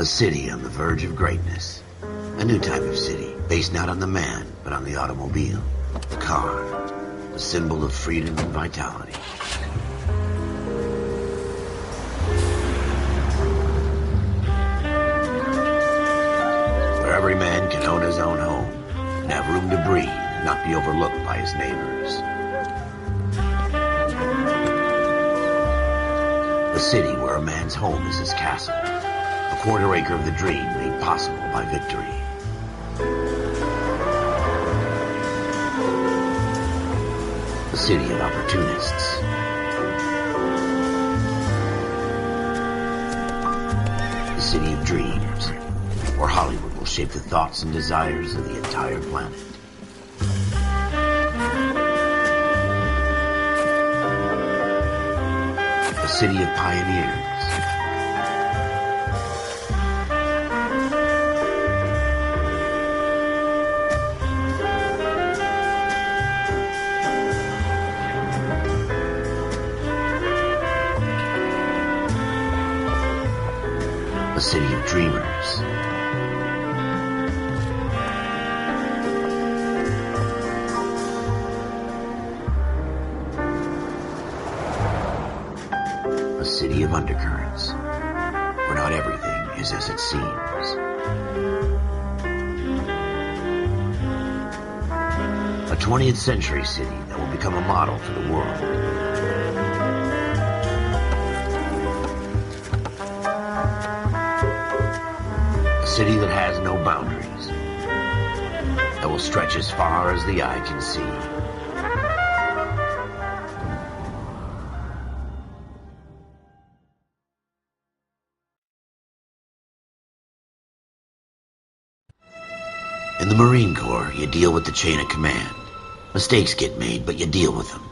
A city on the verge of greatness. A new type of city, based not on the man, but on the automobile. The car. The symbol of freedom and vitality. Where every man can own his own home, and have room to breathe, and not be overlooked by his neighbors. A city where a man's home is his castle. A quarter acre of the dream made possible by victory. A city of opportunists. A city of dreams, where Hollywood will shape the thoughts and desires of the entire planet. A city of pioneers. A city of dreamers. A city of undercurrents, where not everything is as it seems. A 20th century city that will become a model for the world. A city that has no boundaries, that will stretch as far as the eye can see. In the Marine Corps, you deal with the chain of command. Mistakes get made, but you deal with them.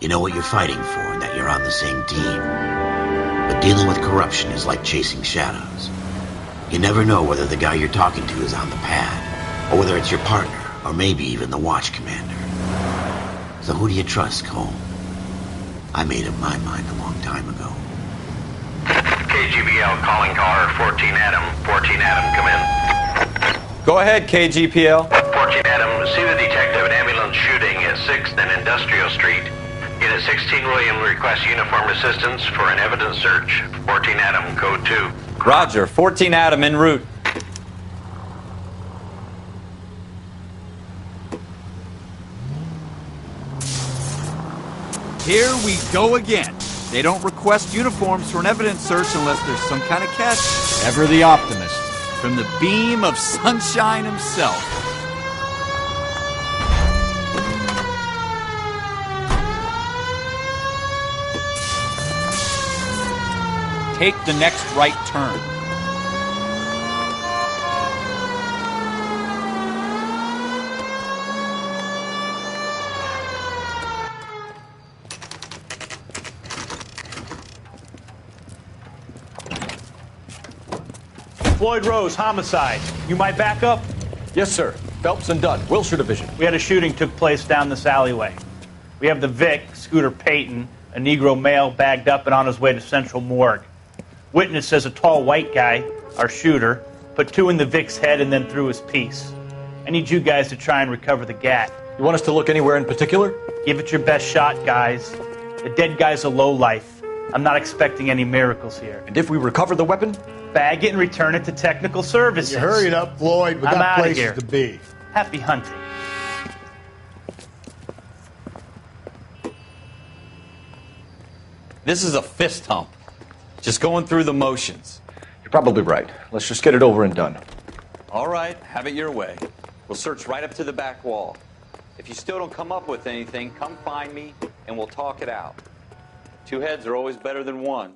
You know what you're fighting for and that you're on the same team. But dealing with corruption is like chasing shadows. You never know whether the guy you're talking to is on the pad, or whether it's your partner, or maybe even the watch commander. So who do you trust, Cole? I made up my mind a long time ago. KGBL calling caller 14 Adam. 14 Adam, come in. Go ahead, KGPL. 14 Adam, see the detective, an ambulance shooting at 6th and Industrial Street. Unit 16 William requests uniformed assistance for an evidence search. 14 Adam, code 2. Roger, 14 Adam en route. Here we go again. They don't request uniforms for an evidence search unless there's some kind of catch. Ever the optimist. From the beam of sunshine himself. Take the next right turn. Floyd Rose, homicide. You might back up? Yes, sir. Phelps and Dunn, Wilshire Division. We had a shooting took place down this alleyway. We have the Vic, Scooter Payton, a Negro male bagged up and on his way to Central Morgue. Witness says a tall white guy, our shooter, put 2 in the Vic's head and then threw his piece. I need you guys to try and recover the gat. You want us to look anywhere in particular? Give it your best shot, guys. The dead guy's a lowlife. I'm not expecting any miracles here. And if we recover the weapon? Bag it and return it to technical services. You hurry it up, Floyd. We I'm got outta places here. to be. Happy hunting. This is a fist hump. Just going through the motions. You're probably right. Let's just get it over and done. All right, have it your way. We'll search right up to the back wall. If you still don't come up with anything, come find me and we'll talk it out. 2 heads are always better than 1.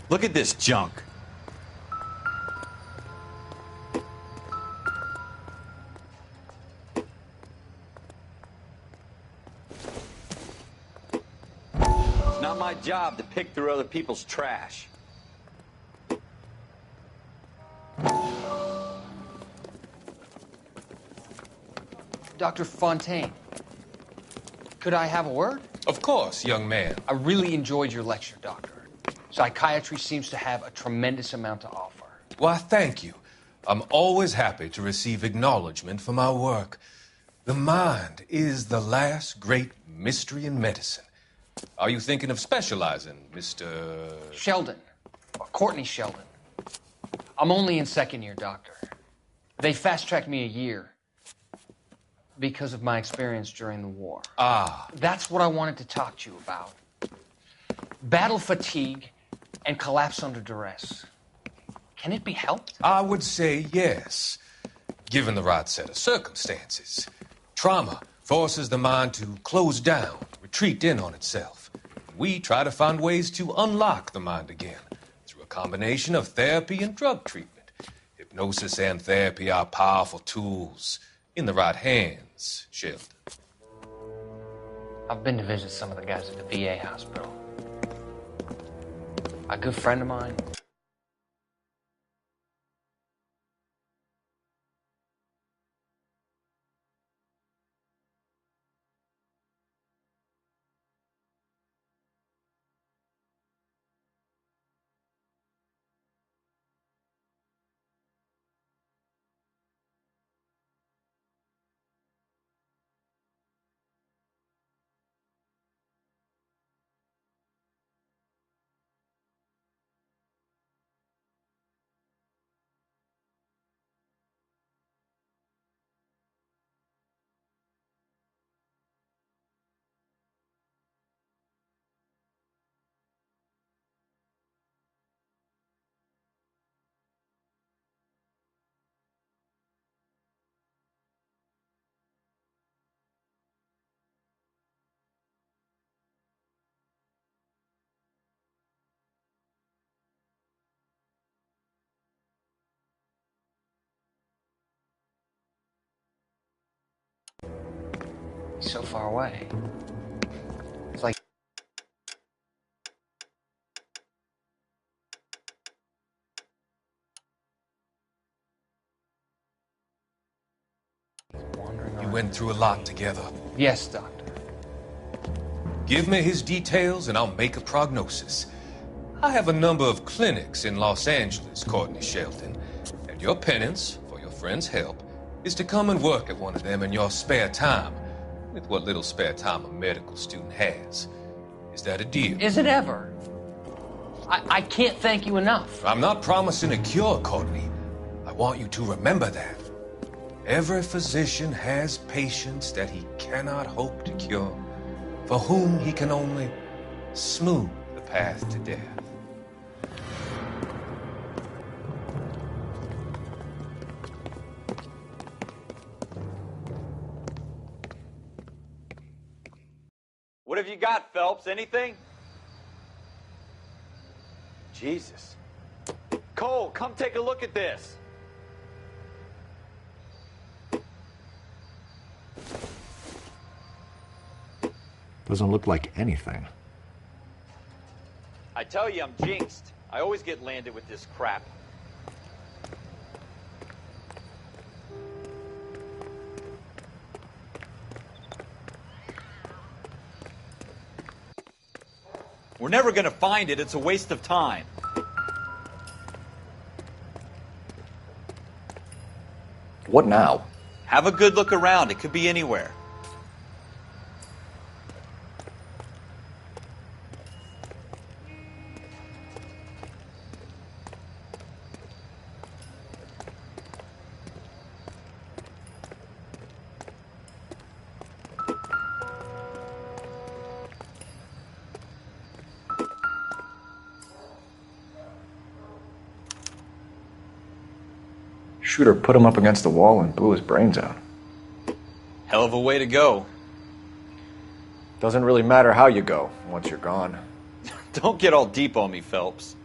Look at this junk. It's not my job to pick through other people's trash. Dr. Fontaine, could I have a word? Of course, young man. I really enjoyed your lecture, Doctor. Psychiatry seems to have a tremendous amount to offer. Why, thank you. I'm always happy to receive acknowledgement for my work. The mind is the last great mystery in medicine. Are you thinking of specializing, Mr. Sheldon. Courtney Sheldon. I'm only in second year, Doctor. They fast-tracked me a year because of my experience during the war. Ah. That's what I wanted to talk to you about. Battle fatigue and collapse under duress. Can it be helped? I would say yes, given the right set of circumstances. Trauma forces the mind to close down, retreat in on itself. We try to find ways to unlock the mind again through a combination of therapy and drug treatment. Hypnosis and therapy are powerful tools in the right hands, Sheldon. I've been to visit some of the guys at the VA hospital. A good friend of mine. He's so far away. It's like wandering You around. went through a lot together. Yes, Doctor. Give me his details and I'll make a prognosis. I have a number of clinics in Los Angeles, Courtney Sheldon, and your penance, for your friend's help, is to come and work at one of them in your spare time, with what little spare time a medical student has. Is that a deal? Is it ever? I can't thank you enough. I'm not promising a cure, Courtney. I want you to remember that. Every physician has patients that he cannot hope to cure, for whom he can only smooth the path to death. What have you got, Phelps? Anything? Jesus. Cole, come take a look at this. Doesn't look like anything. I tell you, I'm jinxed. I always get landed with this crap. We're never going to find it. It's a waste of time. What now? Have a good look around. It could be anywhere. Shooter put him up against the wall and blew his brains out. Hell of a way to go. Doesn't really matter how you go once you're gone. Don't get all deep on me, Phelps.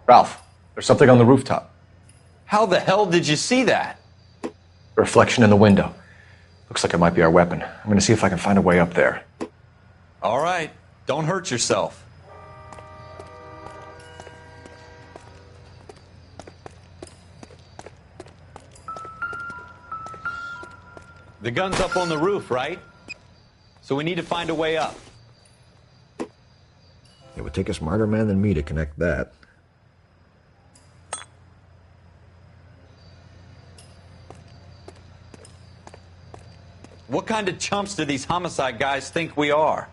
Ralph, there's something on the rooftop. How the hell did you see that? A reflection in the window. Looks like it might be our weapon. I'm gonna see if I can find a way up there. All right. Don't hurt yourself. The gun's up on the roof, right? So we need to find a way up. It would take a smarter man than me to connect that. What kind of chumps do these homicide guys think we are?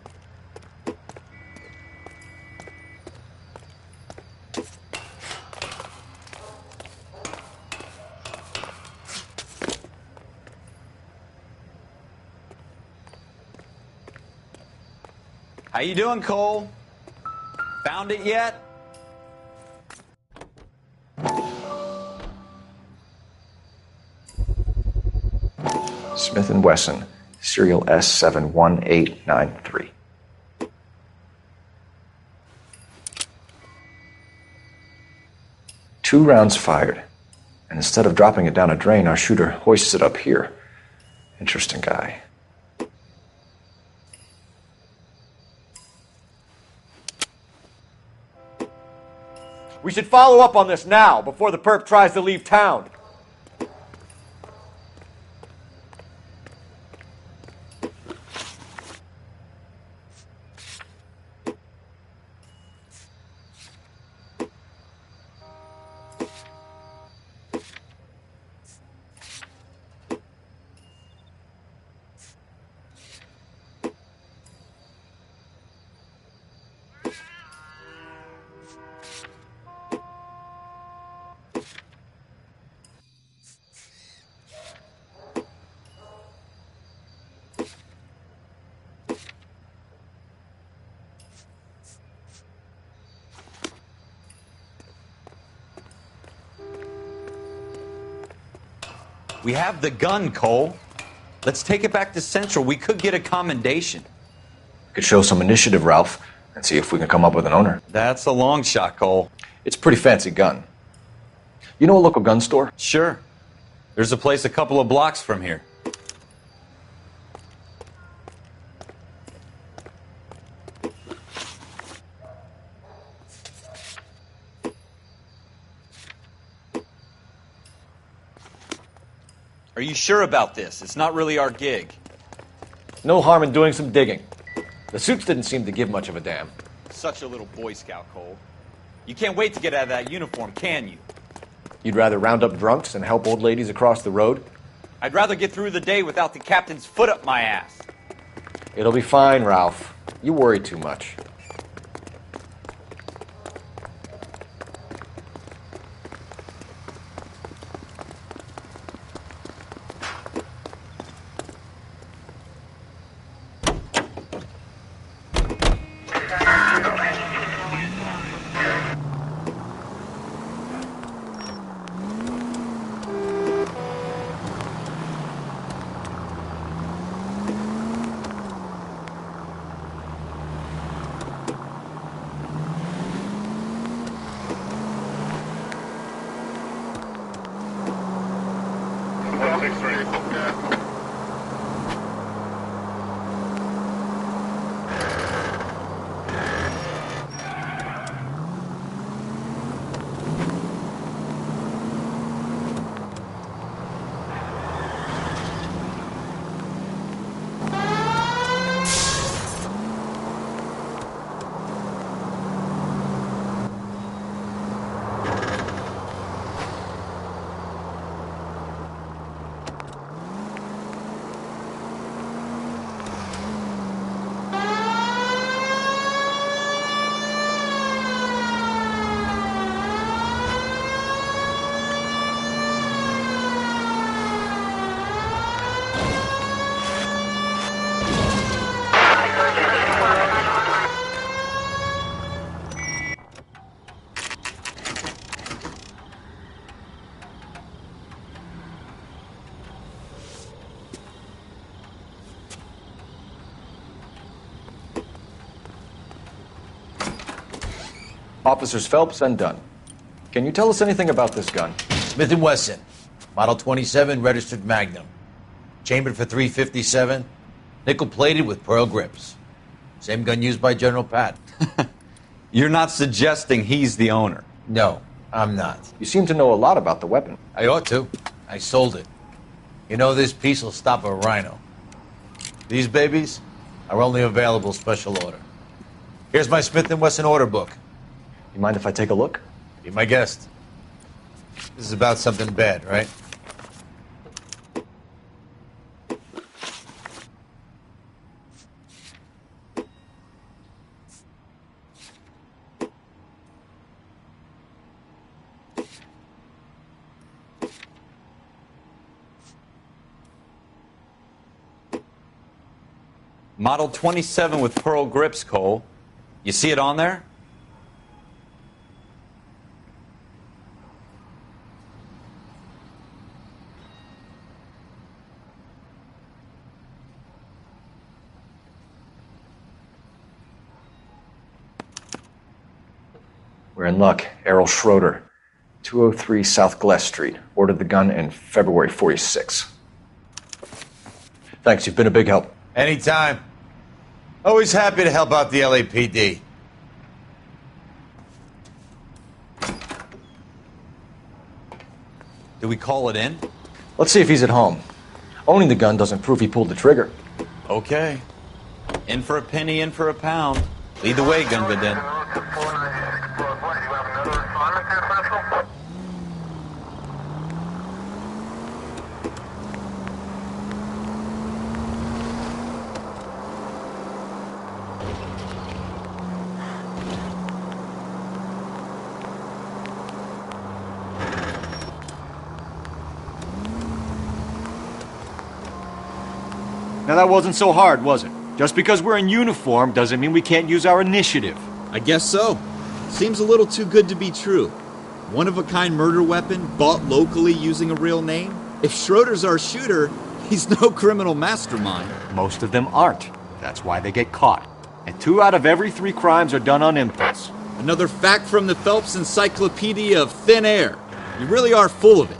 How you doing, Cole? Found it yet? Smith & Wesson, serial S71893. Two rounds fired, and instead of dropping it down a drain, our shooter hoists it up here. Interesting guy. We should follow up on this now, before the perp tries to leave town. We have the gun, Cole. Let's take it back to Central. We could get a commendation. Could show some initiative, Ralph, and see if we can come up with an owner. That's a long shot, Cole. It's a pretty fancy gun. You know a local gun store? Sure. There's a place a couple of blocks from here. Are you sure about this? It's not really our gig. No harm in doing some digging. The suits didn't seem to give much of a damn. Such a little Boy Scout, Cole. You can't wait to get out of that uniform, can you? You'd rather round up drunks than help old ladies across the road? I'd rather get through the day without the captain's foot up my ass. It'll be fine, Ralph. You worry too much. Officers Phelps and Dunn. Can you tell us anything about this gun? Smith & Wesson. Model 27 registered Magnum. Chambered for .357, nickel-plated with pearl grips. Same gun used by General Pat. You're not suggesting he's the owner? No, I'm not. You seem to know a lot about the weapon. I ought to. I sold it. You know, this piece will stop a rhino. These babies are only available special order. Here's my Smith & Wesson order book. You mind if I take a look? Be my guest. This is about something bad, right? Model 27 with pearl grips, Cole. You see it on there? We're in luck. Errol Schroeder, 203 South Glass Street. Ordered the gun in February '46. Thanks, you've been a big help. Anytime. Always happy to help out the LAPD. Do we call it in? Let's see if he's at home. Owning the gun doesn't prove he pulled the trigger. Okay. In for a penny, in for a pound. Lead the way, Gun Vidin. Now that wasn't so hard, was it? Just because we're in uniform doesn't mean we can't use our initiative. I guess so. Seems a little too good to be true. One-of-a-kind murder weapon bought locally using a real name? If Schroeder's our shooter, he's no criminal mastermind. Most of them aren't. That's why they get caught. And 2 out of every 3 crimes are done on impulse. Another fact from the Phelps Encyclopedia of Thin Air. You really are full of it.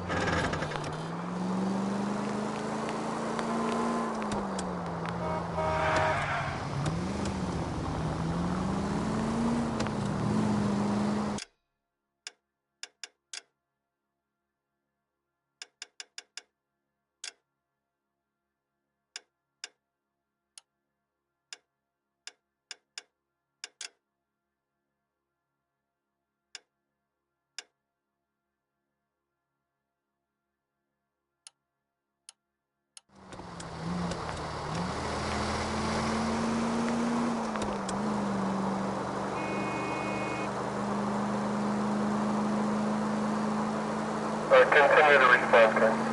Continue the response, sir.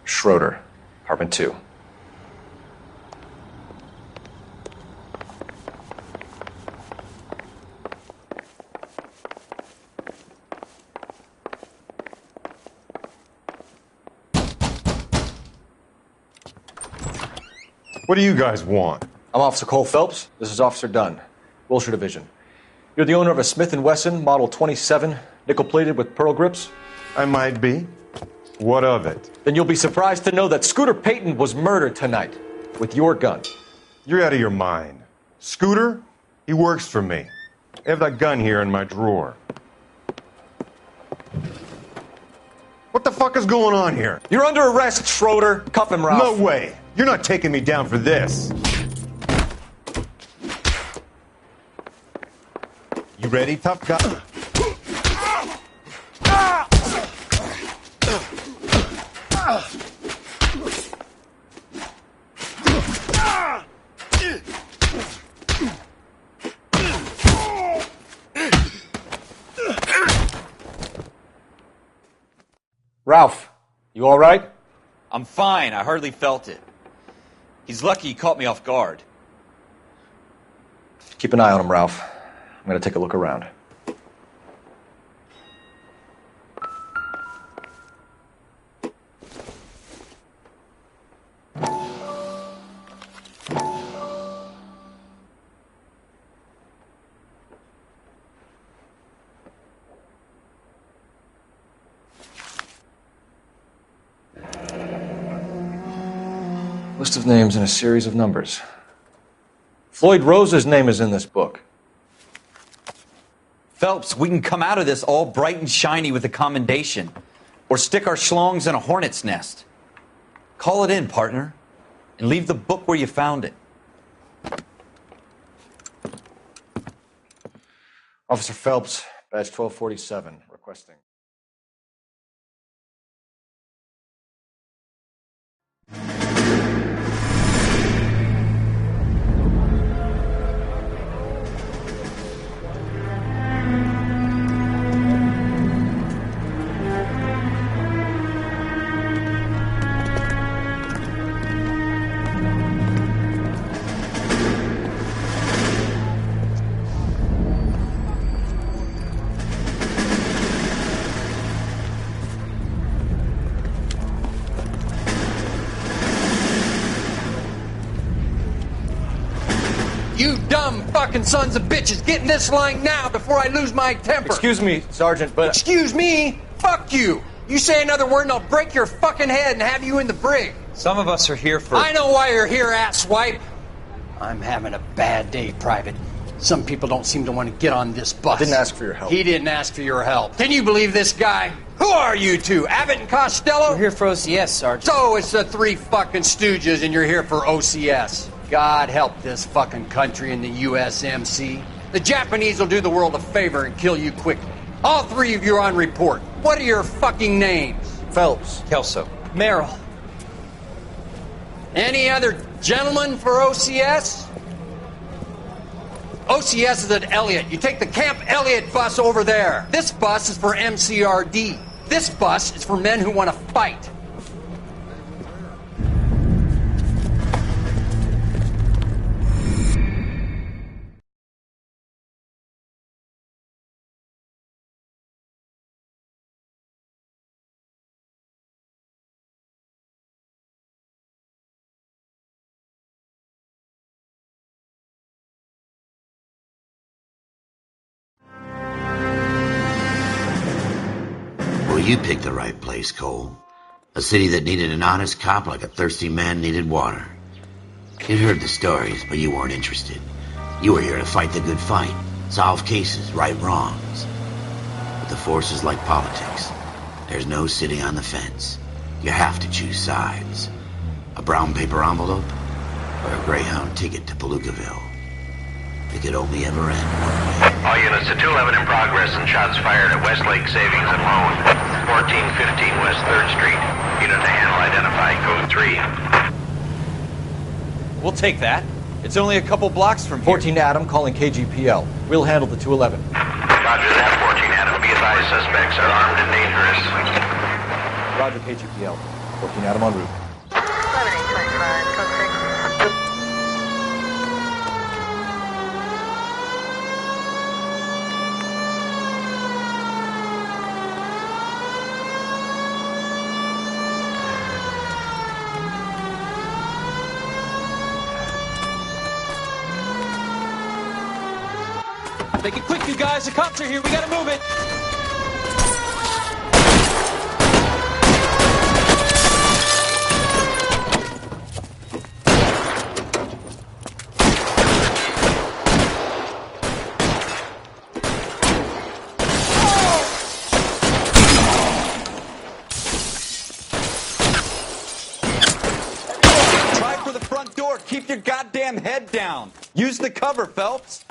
Schroeder, apartment 2. What do you guys want? I'm Officer Cole Phelps. This is Officer Dunn, Wilshire Division. You're the owner of a Smith & Wesson Model 27, nickel-plated with pearl grips? I might be. What of it? Then you'll be surprised to know that Scooter Payton was murdered tonight with your gun. You're out of your mind. Scooter? He works for me. I have that gun here in my drawer. What the fuck is going on here? You're under arrest, Schroeder. Cuff him, Ralph. No way. You're not taking me down for this. Ready, tough guy. Ralph, you all right? I'm fine. I hardly felt it. He's lucky he caught me off guard. Keep an eye on him, Ralph. I'm going to take a look around. List of names and a series of numbers. Floyd Rose's name is in this book. Phelps, we can come out of this all bright and shiny with a commendation. Or stick our schlongs in a hornet's nest. Call it in, partner. And leave the book where you found it. Officer Phelps, badge 1247, requesting. You dumb fucking sons of bitches, get in this line now before I lose my temper. Excuse me, Sergeant, but... Excuse me? Fuck you. You say another word and I'll break your fucking head and have you in the brig. Some of us are here for... I know why you're here, asswipe. I'm having a bad day, Private. Some people don't seem to want to get on this bus. I didn't ask for your help. He didn't ask for your help. Can you believe this guy? Who are you two? Abbott and Costello? We're here for OCS, Sergeant. So it's the three fucking stooges and you're here for OCS. God help this fucking country and the USMC. The Japanese will do the world a favor and kill you quickly. All three of you are on report. What are your fucking names? Phelps. Kelso. Merrill. Any other gentlemen for OCS? OCS is at Elliott. You take the Camp Elliott bus over there. This bus is for MCRD. This bus is for men who want to fight. Well, you picked the right place, Cole. A city that needed an honest cop like a thirsty man needed water. You'd heard the stories, but you weren't interested. You were here to fight the good fight, solve cases, right wrongs. But the force is like politics. There's no sitting on the fence. You have to choose sides. A brown paper envelope or a Greyhound ticket to Palookaville. It could only ever end one way. All units to 211 in progress and shots fired at Westlake Savings and Loan, 1415 West 3rd Street. Unit to handle identified, code 3. We'll take that. It's only a couple blocks from here. 14 Adam calling KGPL. We'll handle the 211. Roger that, 14 Adam. Be advised, suspects are armed and dangerous. Roger, KGPL. 14 Adam en route. 7825, code 6. Make it quick, you guys. The cops are here. We gotta move it. Try for the front door. Keep your goddamn head down. Use the cover, Phelps.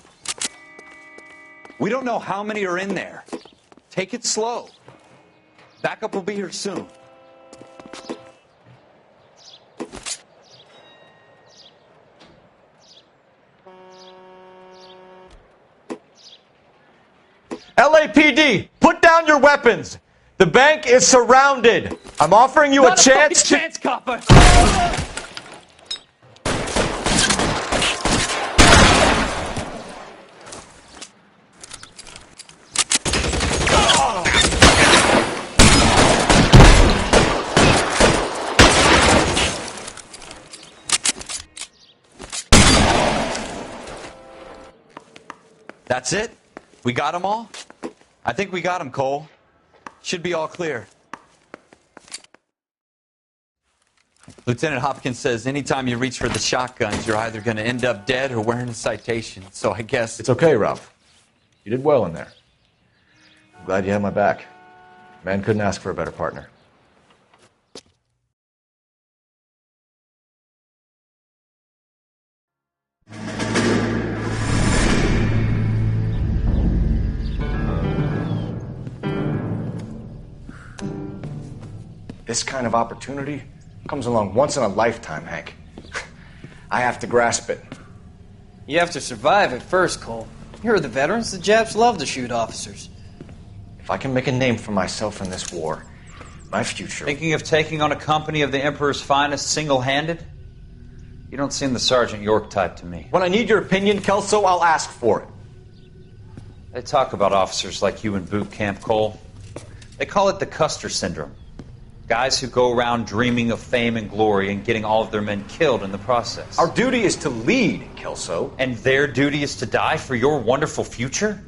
We don't know how many are in there. Take it slow. Backup will be here soon. LAPD, put down your weapons. The bank is surrounded. I'm offering you a chance to... chance, copper. That's it? We got them all? I think we got them, Cole. Should be all clear. Lieutenant Hopkins says anytime you reach for the shotguns, you're either going to end up dead or wearing a citation. So I guess... It's okay, Ralph. You did well in there. I'm glad you had my back. Man couldn't ask for a better partner. This kind of opportunity comes along once in a lifetime, Hank. I have to grasp it. You have to survive it first, Cole. Here are the veterans. The Japs love to shoot officers. If I can make a name for myself in this war, my future... Thinking of taking on a company of the Emperor's finest single-handed? You don't seem the Sergeant York type to me. When I need your opinion, Kelso, I'll ask for it. They talk about officers like you in boot camp, Cole. They call it the Custer syndrome. Guys who go around dreaming of fame and glory and getting all of their men killed in the process. Our duty is to lead, Kelso. And their duty is to die for your wonderful future?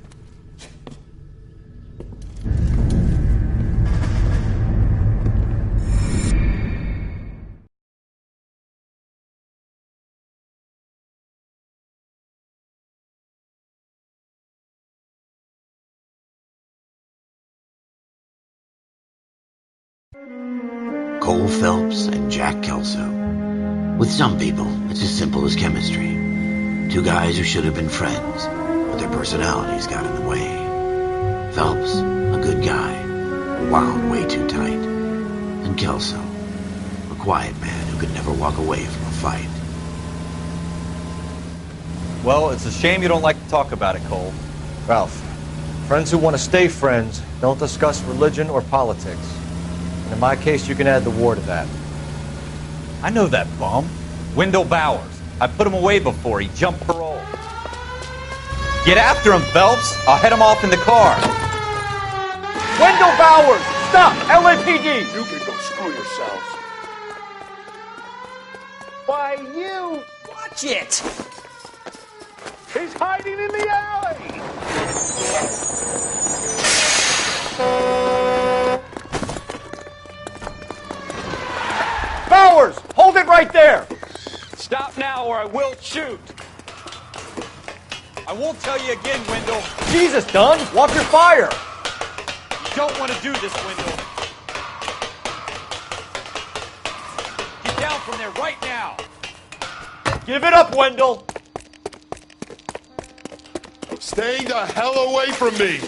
Cole Phelps and Jack Kelso. With some people, it's as simple as chemistry. Two guys who should have been friends, but their personalities got in the way. Phelps, a good guy, wound way too tight. And Kelso, a quiet man who could never walk away from a fight. Well, it's a shame you don't like to talk about it, Cole. Ralph, friends who want to stay friends don't discuss religion or politics. And in my case, you can add the war to that. I know that bum. Wendell Bowers. I put him away before. He jumped parole. Get after him, Phelps. I'll head him off in the car. Wendell Bowers! Stop! LAPD! You can go screw yourselves. Why, you... Watch it! He's hiding in the alley! Bowers! Hold it right there! Stop now or I will shoot. I won't tell you again, Wendell. Jesus, Dunn! Watch your fire! You don't want to do this, Wendell. Get down from there right now. Give it up, Wendell! Stay the hell away from me!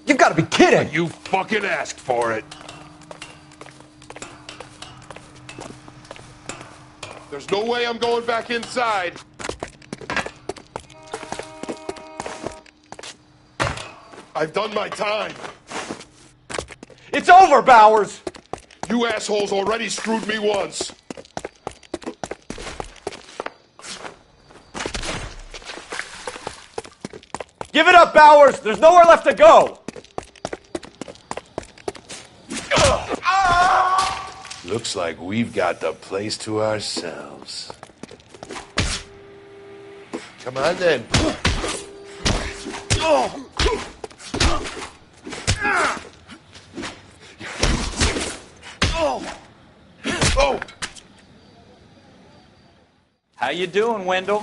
You've got to be kidding! You fucking asked for it. There's no way I'm going back inside. I've done my time. It's over, Bowers! You assholes already screwed me once. Give it up, Bowers! There's nowhere left to go! Looks like we've got the place to ourselves. Come on, then. How you doing, Wendell?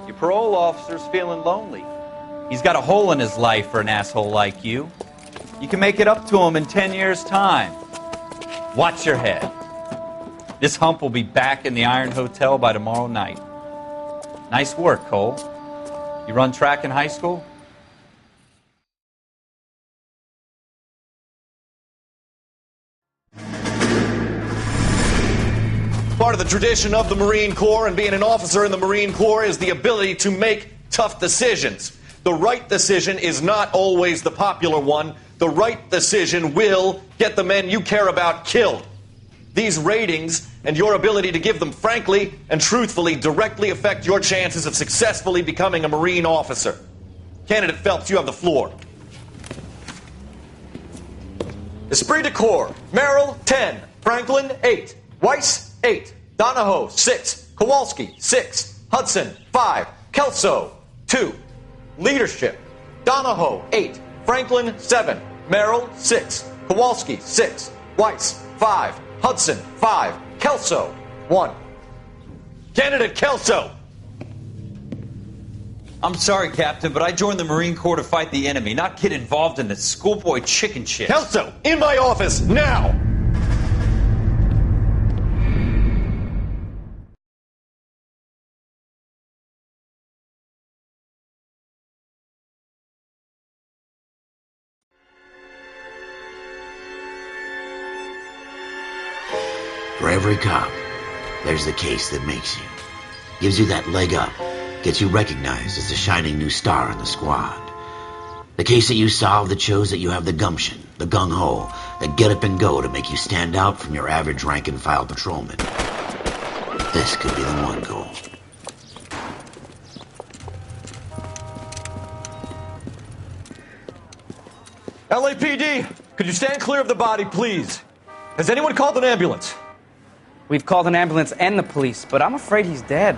Your parole officer's feeling lonely. He's got a hole in his life for an asshole like you. You can make it up to him in 10 years' time. Watch your head. This hump will be back in the Iron Hotel by tomorrow night. Nice work, Cole. You run track in high school? Part of the tradition of the Marine Corps and being an officer in the Marine Corps is the ability to make tough decisions. The right decision is not always the popular one. The right decision will get the men you care about killed. These ratings and your ability to give them frankly and truthfully directly affect your chances of successfully becoming a Marine officer. Candidate Phelps, you have the floor. Esprit de Corps, Merrill, 10. Franklin, 8. Weiss, 8. Donahoe, 6. Kowalski, 6. Hudson, 5. Kelso, 2. Leadership, Donahoe, 8. Franklin, 7. Merrill, 6. Kowalski, 6. Weiss, 5. Hudson, 5. Kelso, 1. Candidate Kelso! I'm sorry, Captain, but I joined the Marine Corps to fight the enemy, not get involved in the schoolboy chicken shit. Kelso, in my office, now! For every cop, there's the case that makes you. Gives you that leg up. Gets you recognized as the shining new star in the squad. The case that you solve that shows that you have the gumption, the gung-ho, that get up and go to make you stand out from your average rank-and-file patrolman. This could be the one, Cole. LAPD, could you stand clear of the body, please? Has anyone called an ambulance? We've called an ambulance and the police, but I'm afraid he's dead.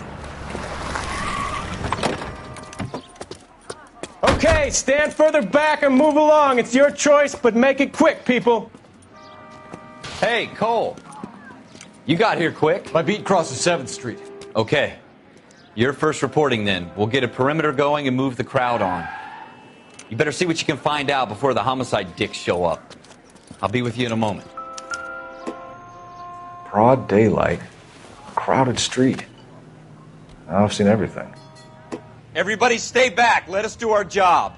Okay, stand further back and move along. It's your choice, but make it quick, people. Hey, Cole. You got here quick. My beat crosses 7th Street. Okay. You're first reporting then. We'll get a perimeter going and move the crowd on. You better see what you can find out before the homicide dicks show up. I'll be with you in a moment. Broad daylight, crowded street. I've seen everything. Everybody stay back. Let us do our job.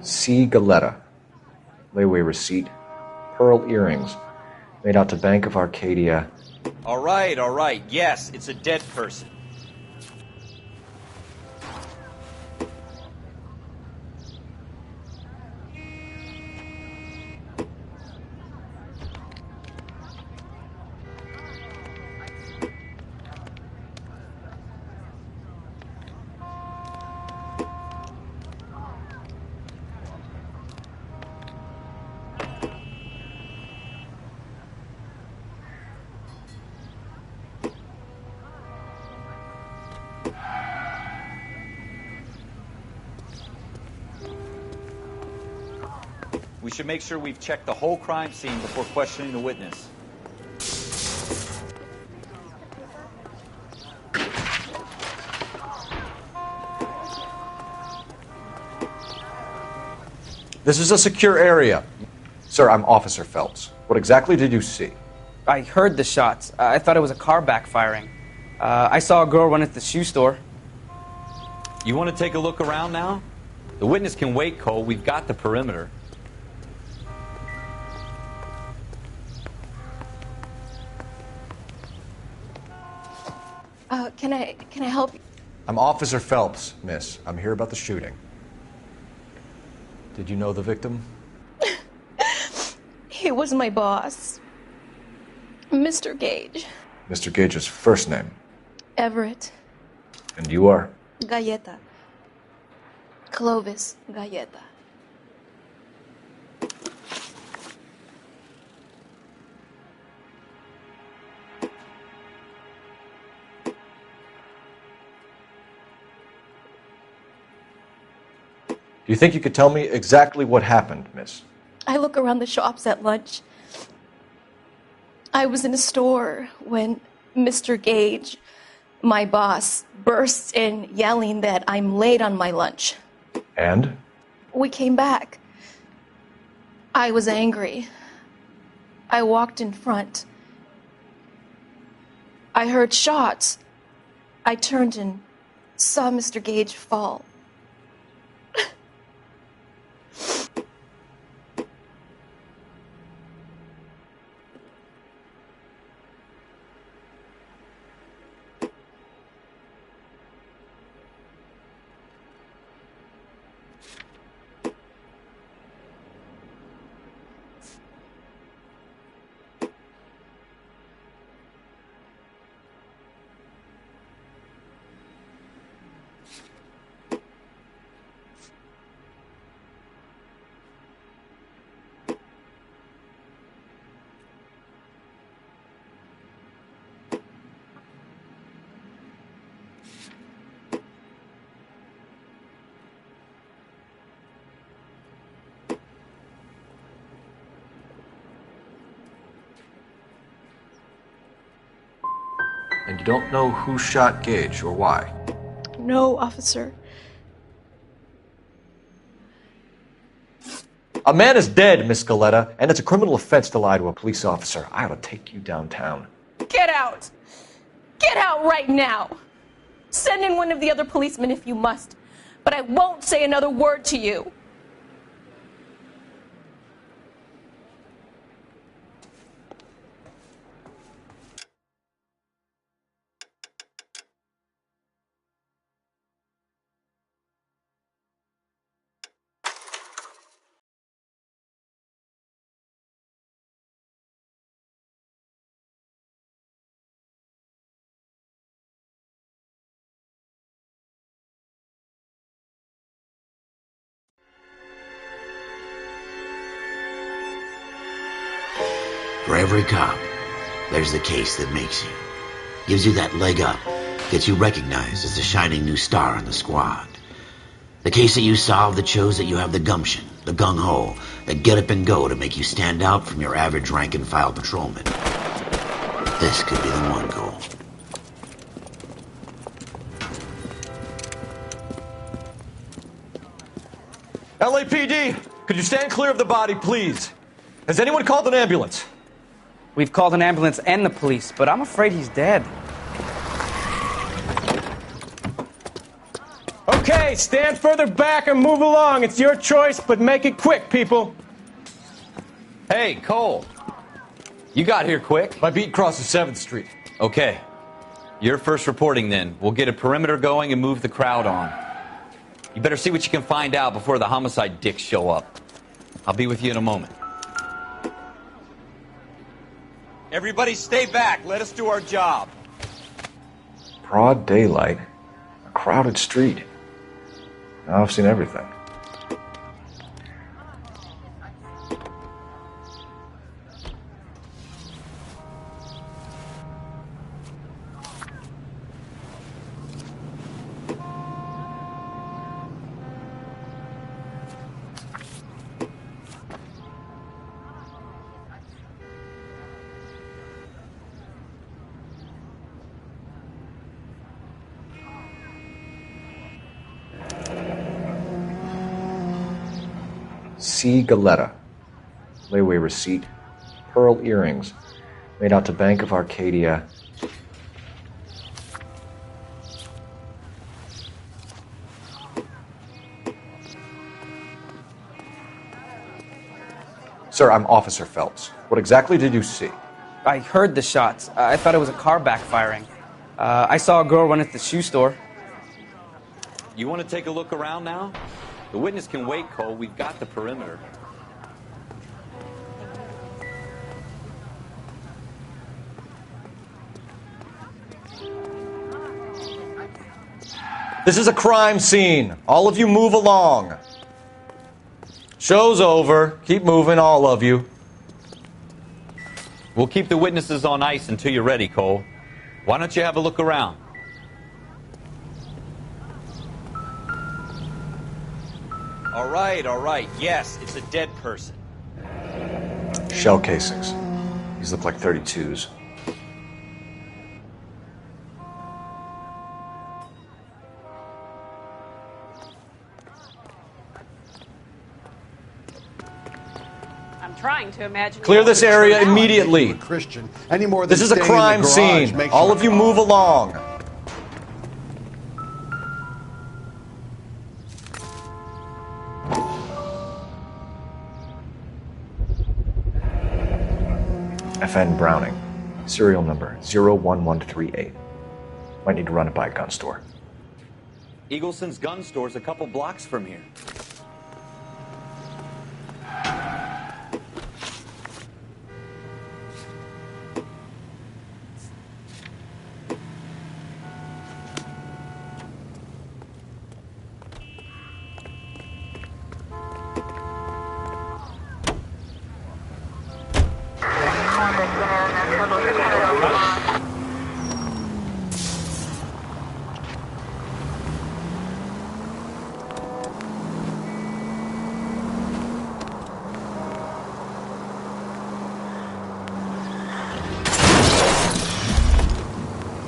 C. Galetta. Layaway receipt. Pearl earrings. Made out to Bank of Arcadia. All right. Yes, it's a dead person. We should make sure we've checked the whole crime scene before questioning the witness. This is a secure area. Sir, I'm Officer Phelps. What exactly did you see? I heard the shots. I thought it was a car backfiring. I saw a girl run into the shoe store. You want to take a look around now? The witness can wait, Cole. We've got the perimeter. Can I help you? I'm Officer Phelps, miss. I'm here about the shooting. Did you know the victim? He was my boss. Mr. Gage. Mr. Gage's first name. Everett. And you are? Galleta. Clovis Galleta. Do you think you could tell me exactly what happened, miss? I look around the shops at lunch. I was in a store when Mr. Gage, my boss, bursts in yelling that I'm late on my lunch. And? We came back. I was angry. I walked in front. I heard shots. I turned and saw Mr. Gage fall. And you don't know who shot Gage or why? No, officer. A man is dead, Miss Galleta, and it's a criminal offense to lie to a police officer. I ought to take you downtown. Get out! Get out right now! Send in one of the other policemen if you must, but I won't say another word to you. For every cop, there's the case that makes you. Gives you that leg up. Gets you recognized as the shining new star in the squad. The case that you solve that shows that you have the gumption, the gung-ho, that get up and go to make you stand out from your average rank-and-file patrolman. This could be the one, Cole. LAPD, could you stand clear of the body, please? Has anyone called an ambulance? We've called an ambulance and the police, but I'm afraid he's dead. Okay, stand further back and move along. It's your choice, but make it quick, people. Hey, Cole. You got here quick. My beat crosses 7th Street. Okay. You're first reporting then. We'll get a perimeter going and move the crowd on. You better see what you can find out before the homicide dicks show up. I'll be with you in a moment. Everybody stay back. Let us do our job. Broad daylight. A crowded street. Now I've seen everything. C. Galleta. layaway receipt, pearl earrings, made out to Bank of Arcadia. Sir, I'm Officer Phelps. What exactly did you see? I heard the shots. I thought it was a car backfiring. I saw a girl run at the shoe store. You want to take a look around now? The witness can wait, Cole. We've got the perimeter. This is a crime scene. All of you move along. Show's over. Keep moving, all of you. We'll keep the witnesses on ice until you're ready, Cole. Why don't you have a look around? All right. Yes, it's a dead person. Shell casings. These look like 32s. Trying to imagine. Clear this area immediately. Christian, any more than this is a staying crime in the garage scene. makes All you of you a move along. FN Browning, serial number 01138. Might need to run it by a gun store. Eagleson's gun store's a couple blocks from here.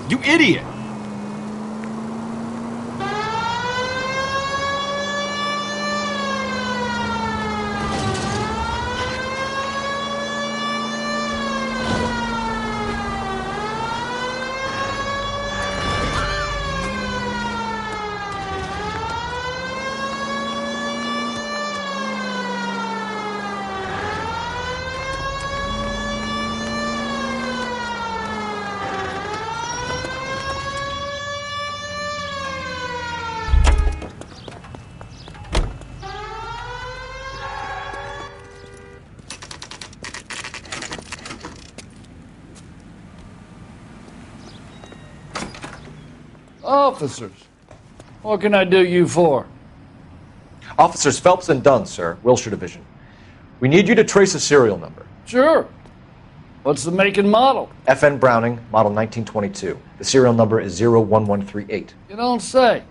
You idiot! Officers, what can I do you for? Officers Phelps and Dunn, sir, Wilshire Division. We need you to trace a serial number. Sure. What's the make and model? FN Browning, model 1922. The serial number is 01138. You don't say.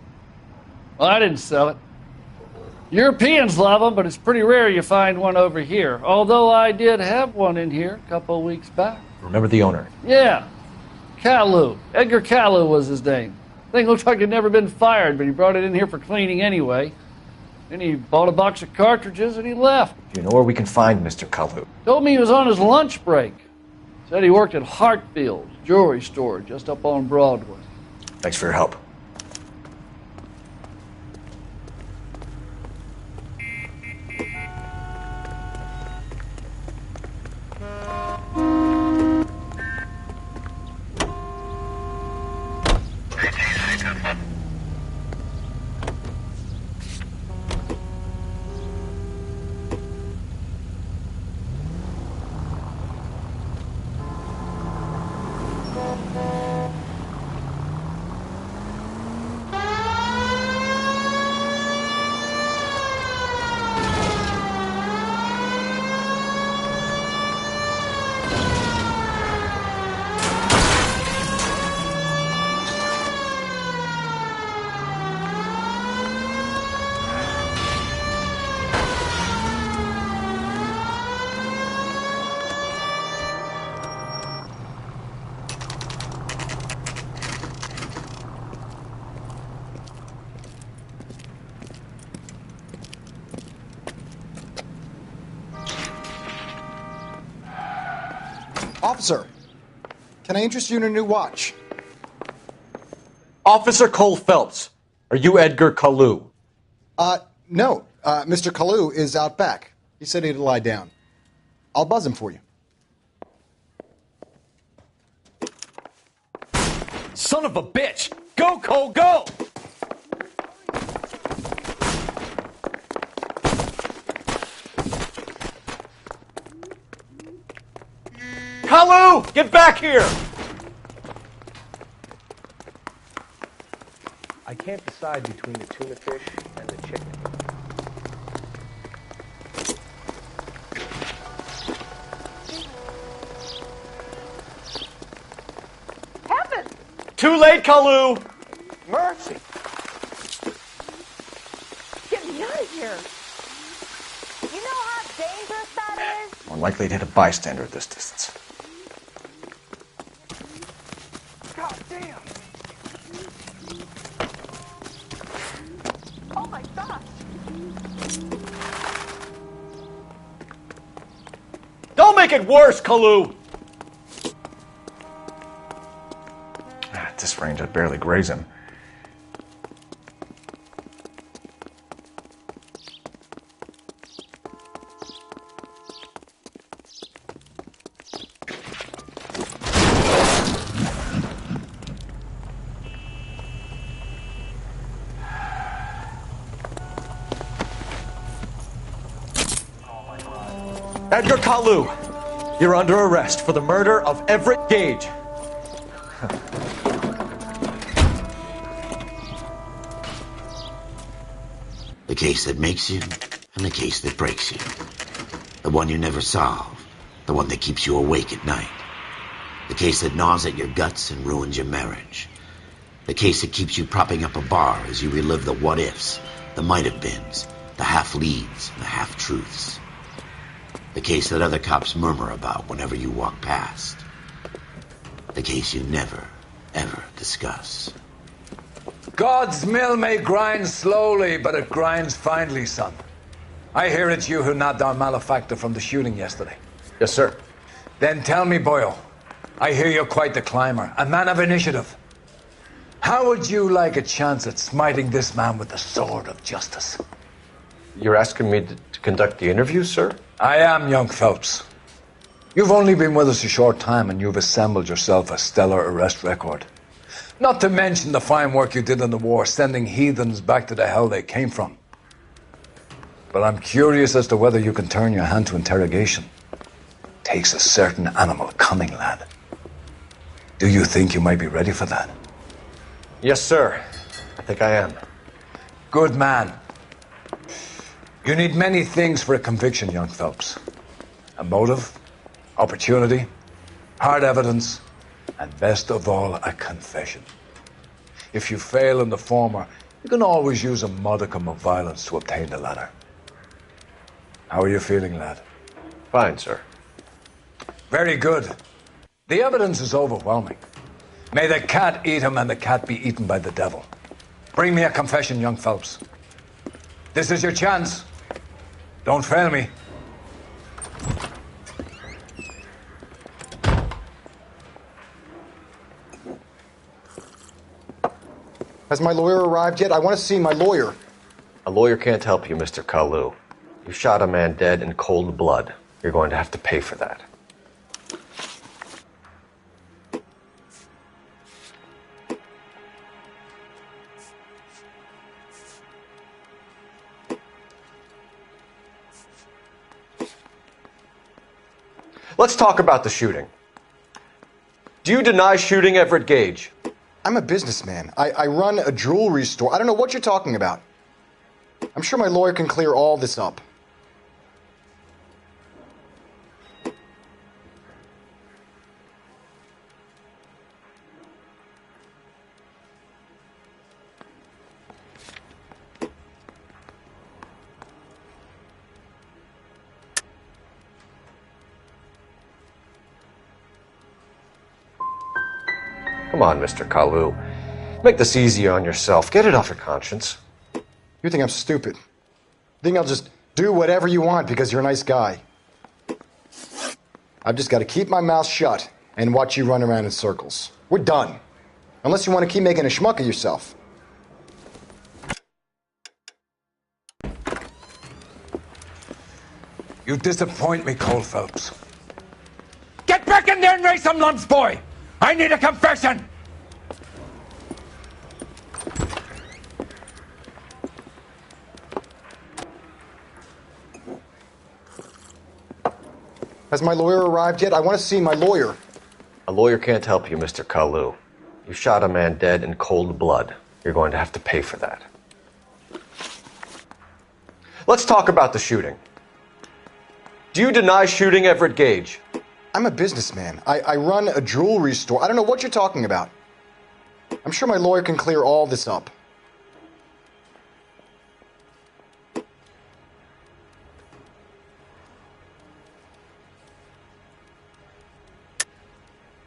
Well, I didn't sell it. Europeans love them, but it's pretty rare you find one over here. Although I did have one in here a couple of weeks back. Remember the owner? Yeah. Caillou. Edgar Caillou was his name. Thing looked like it'd never been fired, but he brought it in here for cleaning anyway. Then he bought a box of cartridges and he left. Do you know where we can find Mr. Caillou? Told me he was on his lunch break. Said he worked at Hartfield's jewelry store just up on Broadway. Thanks for your help. Officer, can I interest you in a new watch? Officer Cole Phelps, are you Edgar Kalu? No. Mr. Kalu is out back. He said he'd lie down. I'll buzz him for you. Son of a bitch! Go, Cole, go! Kalu! Get back here! I can't decide between the tuna fish and the chicken. Heaven! Too late, Kalu! Mercy! Get me out of here! You know how dangerous that is? More likely to hit a bystander at this distance. God damn! Oh my gosh! Don't make it worse, Kalu! At this range, I'd barely graze him. Edgar Kalu, you're under arrest for the murder of Everett Gage. The case that makes you, and the case that breaks you. The one you never solve, the one that keeps you awake at night. The case that gnaws at your guts and ruins your marriage. The case that keeps you propping up a bar as you relive the what-ifs, the might-have-beens, the half-leads, and the half-truths. The case that other cops murmur about whenever you walk past. The case you never, ever discuss. God's mill may grind slowly, but it grinds finely, son. I hear it's you who nabbed our malefactor from the shooting yesterday. Yes, sir. Then tell me, Boyle, I hear you're quite the climber, a man of initiative. How would you like a chance at smiting this man with the sword of justice? You're asking me to conduct the interview, sir? I am, young Phelps. You've only been with us a short time and you've assembled yourself a stellar arrest record. Not to mention the fine work you did in the war, sending heathens back to the hell they came from. But I'm curious as to whether you can turn your hand to interrogation. Takes a certain animal cunning, lad. Do you think you might be ready for that? Yes, sir. I think I am. Good man. You need many things for a conviction, young Phelps. A motive, opportunity, hard evidence, and best of all, a confession. If you fail in the former, you can always use a modicum of violence to obtain the latter. How are you feeling, lad? Fine, sir. Very good. The evidence is overwhelming. May the cat eat him and the cat be eaten by the devil. Bring me a confession, young Phelps. This is your chance. Don't fail me. Has my lawyer arrived yet? I want to see my lawyer. A lawyer can't help you, Mr. Kalu. You shot a man dead in cold blood. You're going to have to pay for that. Let's talk about the shooting. Do you deny shooting Everett Gage? I'm a businessman. I run a jewelry store. I don't know what you're talking about. I'm sure my lawyer can clear all this up. Come on, Mr. Kalu. Make this easier on yourself. Get it off your conscience. You think I'm stupid? You think I'll just do whatever you want because you're a nice guy? I've just got to keep my mouth shut and watch you run around in circles. We're done. Unless you want to keep making a schmuck of yourself. You disappoint me, Cole Phelps. Get back in there and raise some lumps, boy! I need a confession! Has my lawyer arrived yet? I want to see my lawyer. A lawyer can't help you, Mr. Kalu. You shot a man dead in cold blood. You're going to have to pay for that. Let's talk about the shooting. Do you deny shooting Everett Gage? I'm a businessman. I run a jewelry store. I don't know what you're talking about. I'm sure my lawyer can clear all this up.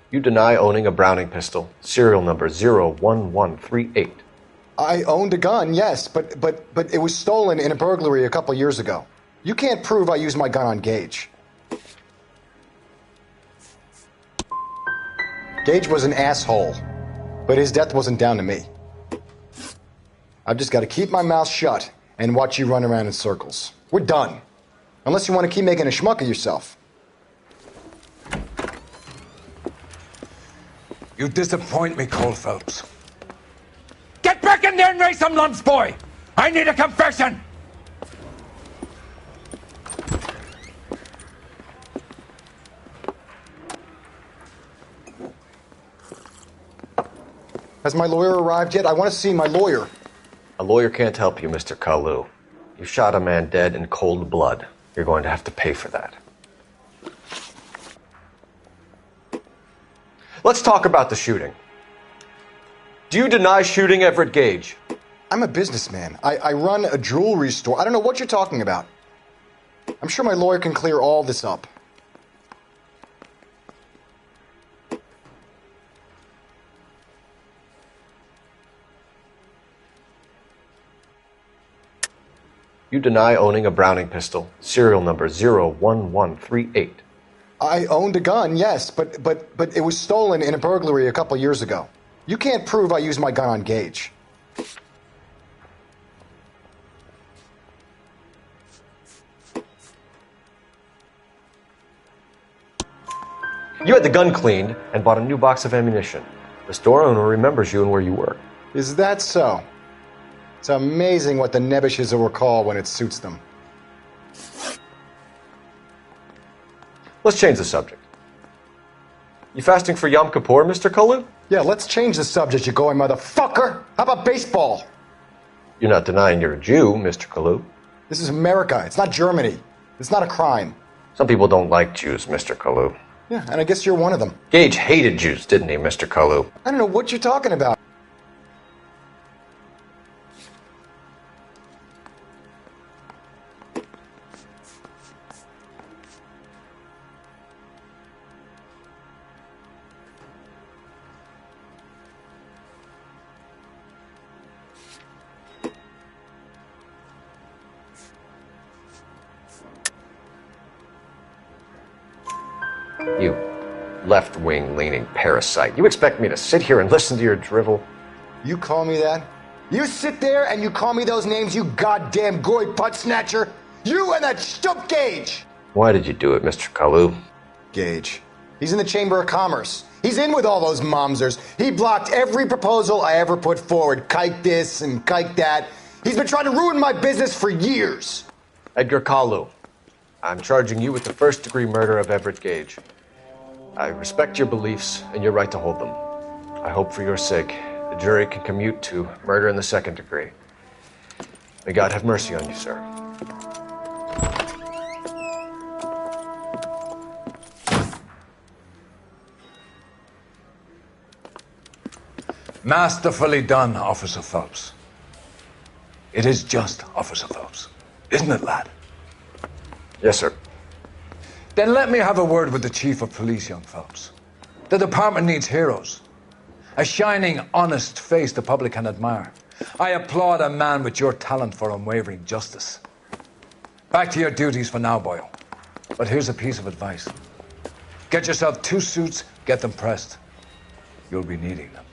You deny owning a Browning pistol, serial number 01138. I owned a gun, yes, but it was stolen in a burglary a couple years ago. You can't prove I used my gun on Gage. Gage was an asshole, but his death wasn't down to me. I've just got to keep my mouth shut and watch you run around in circles. We're done. Unless you want to keep making a schmuck of yourself. You disappoint me, Cole Phelps. Get back in there and raise some lumps, boy! I need a confession! Has my lawyer arrived yet? I want to see my lawyer. A lawyer can't help you, Mr. Kalu. You shot a man dead in cold blood. You're going to have to pay for that. Let's talk about the shooting. Do you deny shooting Everett Gage? I'm a businessman. I run a jewelry store. I don't know what you're talking about. I'm sure my lawyer can clear all this up. You deny owning a Browning pistol, serial number 01138. I owned a gun, yes, but it was stolen in a burglary a couple years ago. You can't prove I used my gun on Gage. You had the gun cleaned and bought a new box of ammunition. The store owner remembers you and where you work. Is that so? It's amazing what the nebbishes will recall when it suits them. Let's change the subject. You fasting for Yom Kippur, Mr. Kalu? Yeah, let's change the subject, you going motherfucker! How about baseball? You're not denying you're a Jew, Mr. Kalu. This is America. It's not Germany. It's not a crime. Some people don't like Jews, Mr. Kalu. Yeah, and I guess you're one of them. Gage hated Jews, didn't he, Mr. Kalu? I don't know what you're talking about. You left-wing leaning parasite. You expect me to sit here and listen to your drivel? You call me that? You sit there and you call me those names, you goddamn goy butt snatcher? You and that stump Gage! Why did you do it, Mr. Kalu? Gage. He's in the Chamber of Commerce. He's in with all those momsers. He blocked every proposal I ever put forward. Kike this and kike that. He's been trying to ruin my business for years. Edgar Kalu, I'm charging you with the first-degree murder of Everett Gage. I respect your beliefs and your right to hold them. I hope for your sake the jury can commute to murder in the second degree. May God have mercy on you, sir. Masterfully done, Officer Phelps. It is just, Officer Phelps. Isn't it, lad? Yes, sir. Then let me have a word with the Chief of Police, young Phelps. The department needs heroes. A shining, honest face the public can admire. I applaud a man with your talent for unwavering justice. Back to your duties for now, Boyle. But here's a piece of advice. Get yourself 2 suits, get them pressed. You'll be needing them.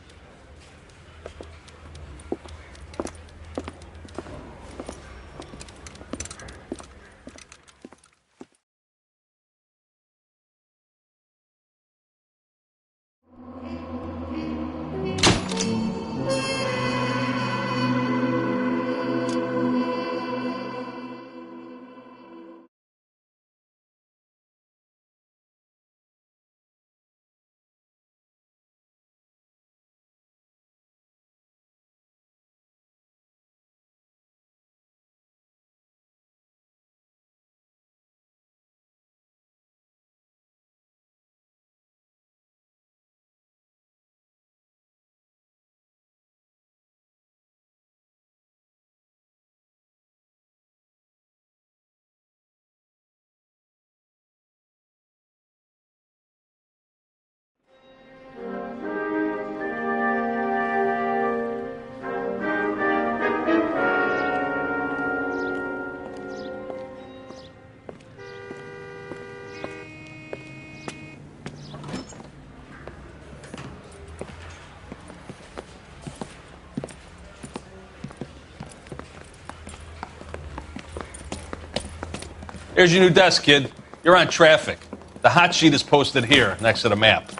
Here's your new desk, kid. You're on traffic. The hot sheet is posted here, next to the map.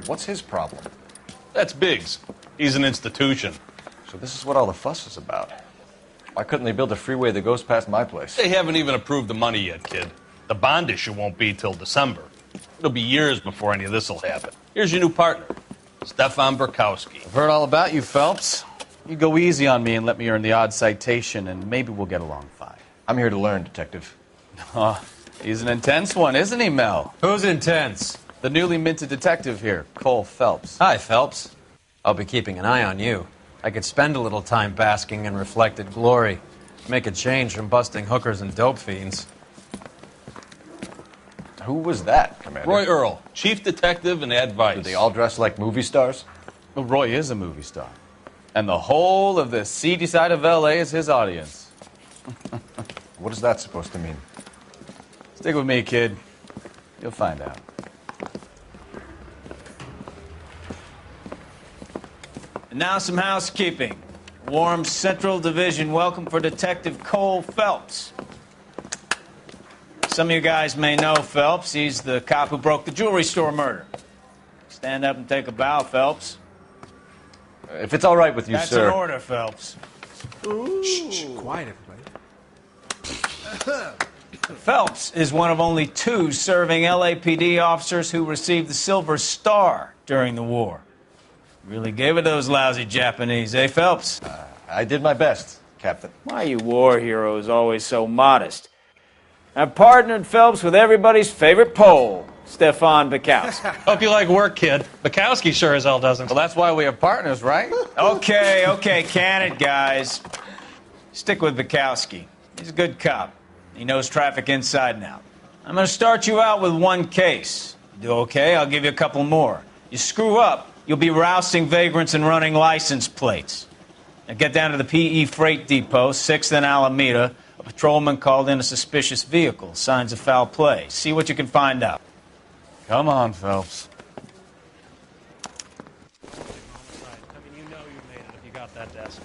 What's his problem? That's Biggs. He's an institution. So this is what all the fuss is about. Why couldn't they build a freeway that goes past my place? They haven't even approved the money yet, kid. The bond issue won't be till December. It'll be years before any of this will happen. Here's your new partner, Stefan Burkowski. I've heard all about you, Phelps. You go easy on me and let me earn the odd citation, and maybe we'll get along fine. I'm here to learn, Detective. Oh, he's an intense one, isn't he, Mel? Who's intense? The newly minted detective here, Cole Phelps. Hi, Phelps. I'll be keeping an eye on you. I could spend a little time basking in reflected glory. Make a change from busting hookers and dope fiends. Who was that, Commander? Roy Earl, chief detective and advice. Do they all dress like movie stars? Well, Roy is a movie star. And the whole of the seedy side of L.A. is his audience. What is that supposed to mean? Stick with me, kid. You'll find out. And now some housekeeping. Warm Central Division welcome for Detective Cole Phelps. Some of you guys may know Phelps. He's the cop who broke the jewelry store murder. Stand up and take a bow, Phelps. If it's all right with you, That's sir. an order, Phelps. Shh, quiet, everybody. Phelps is one of only 2 serving LAPD officers who received the Silver Star during the war. Really gave it those lousy Japanese, eh, Phelps? I did my best, Captain. Why you war heroes always so modest? I've partnered Phelps with everybody's favorite Pole, Stefan Bukowski. Hope you like work, kid. Bukowski sure as hell doesn't. Well, that's why we have partners, right? Okay, can it, guys. Stick with Bukowski. He's a good cop. He knows traffic inside and out. I'm going to start you out with 1 case. You do okay, I'll give you a couple more. You screw up, you'll be rousting vagrants and running license plates. Now get down to the PE Freight Depot, 6th and Alameda. A patrolman called in a suspicious vehicle. Signs of foul play. See what you can find out. Come on, Phelps. You know you made it if you got that desk.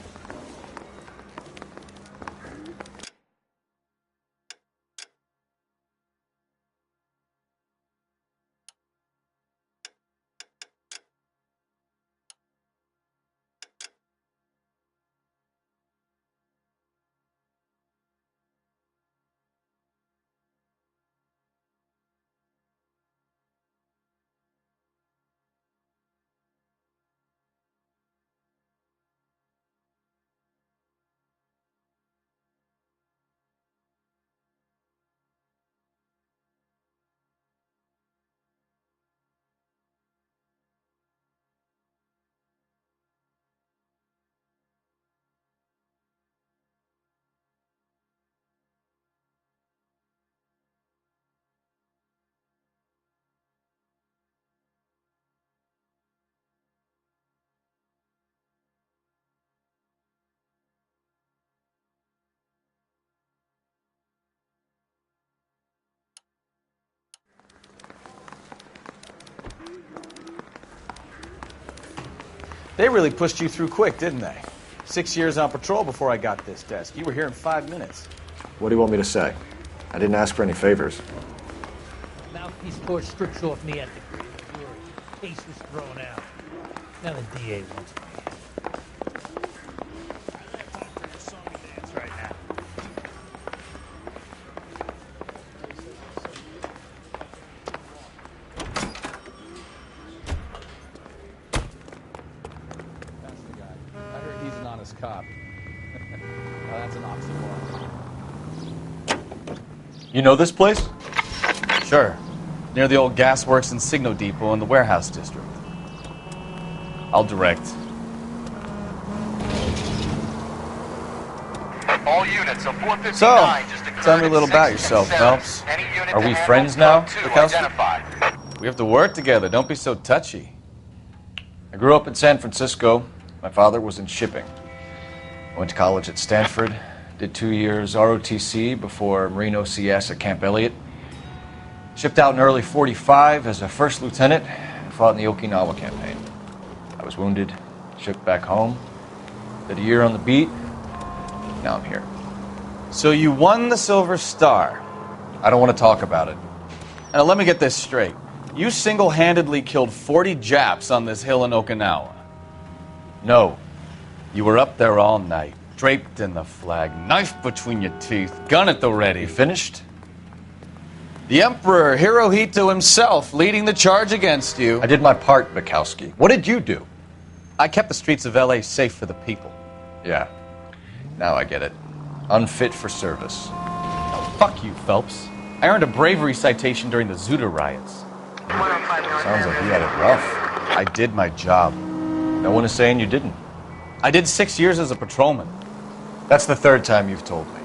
They really pushed you through quick, didn't they? 6 years on patrol before I got this desk. You were here in 5 minutes. What do you want me to say? I didn't ask for any favors. Mouthpiece court strips off me at the grand jury. Case was thrown out. Now the DA wants me. Cop. Well, that's an oxymoron. You know this place? Sure. Near the old gasworks and Signo Depot in the warehouse district. I'll direct. All units of 459 So, just tell me a little about yourself, Phelps. Are we friends now, Bukowski? We have to work together. Don't be so touchy. I grew up in San Francisco. My father was in shipping. I went to college at Stanford, did 2 years ROTC before Marine OCS at Camp Elliott. Shipped out in early '45 as a first lieutenant and fought in the Okinawa campaign. I was wounded, shipped back home, did a year on the beat. Now I'm here. So you won the Silver Star. I don't want to talk about it. Now let me get this straight. You single-handedly killed 40 Japs on this hill in Okinawa. No. You were up there all night, draped in the flag, knife between your teeth, gun at the ready. You finished? The Emperor Hirohito himself leading the charge against you. I did my part, Bukowski. What did you do? I kept the streets of L.A. safe for the people. Yeah. Now I get it. Unfit for service. Fuck you, Phelps. I earned a bravery citation during the Zuda riots. Sounds like you had it rough. I did my job. No one is saying you didn't. I did 6 years as a patrolman. That's the third time you've told me.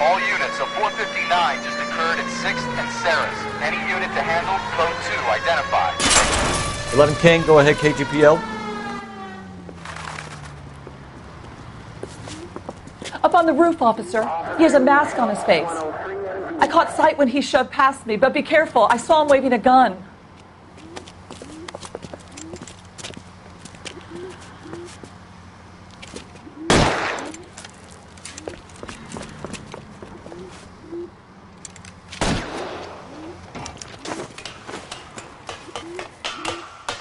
All units of 459 just occurred at 6th and Saris. Any unit to handle, code 2 identified. 11 King, go ahead, KGPL. Up on the roof, officer. He has a mask on his face. I caught sight when he shoved past me, but be careful. I saw him waving a gun.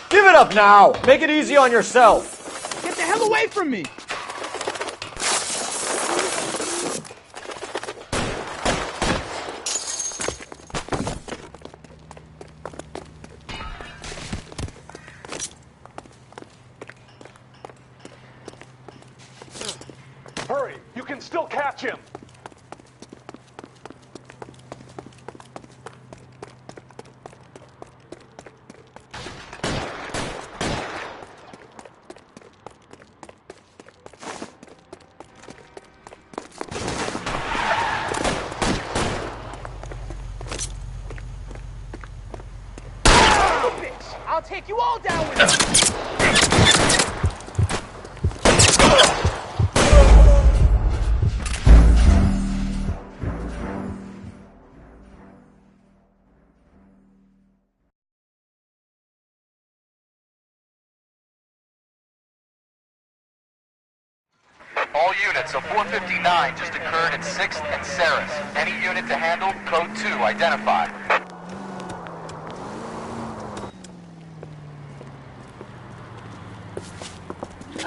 Give it up now! Make it easy on yourself! Get the hell away from me! Hurry! You can still catch him! I'll take you all down with me! All units of 459 just occurred at 6th and Saris. Any unit to handle, code 2 identified.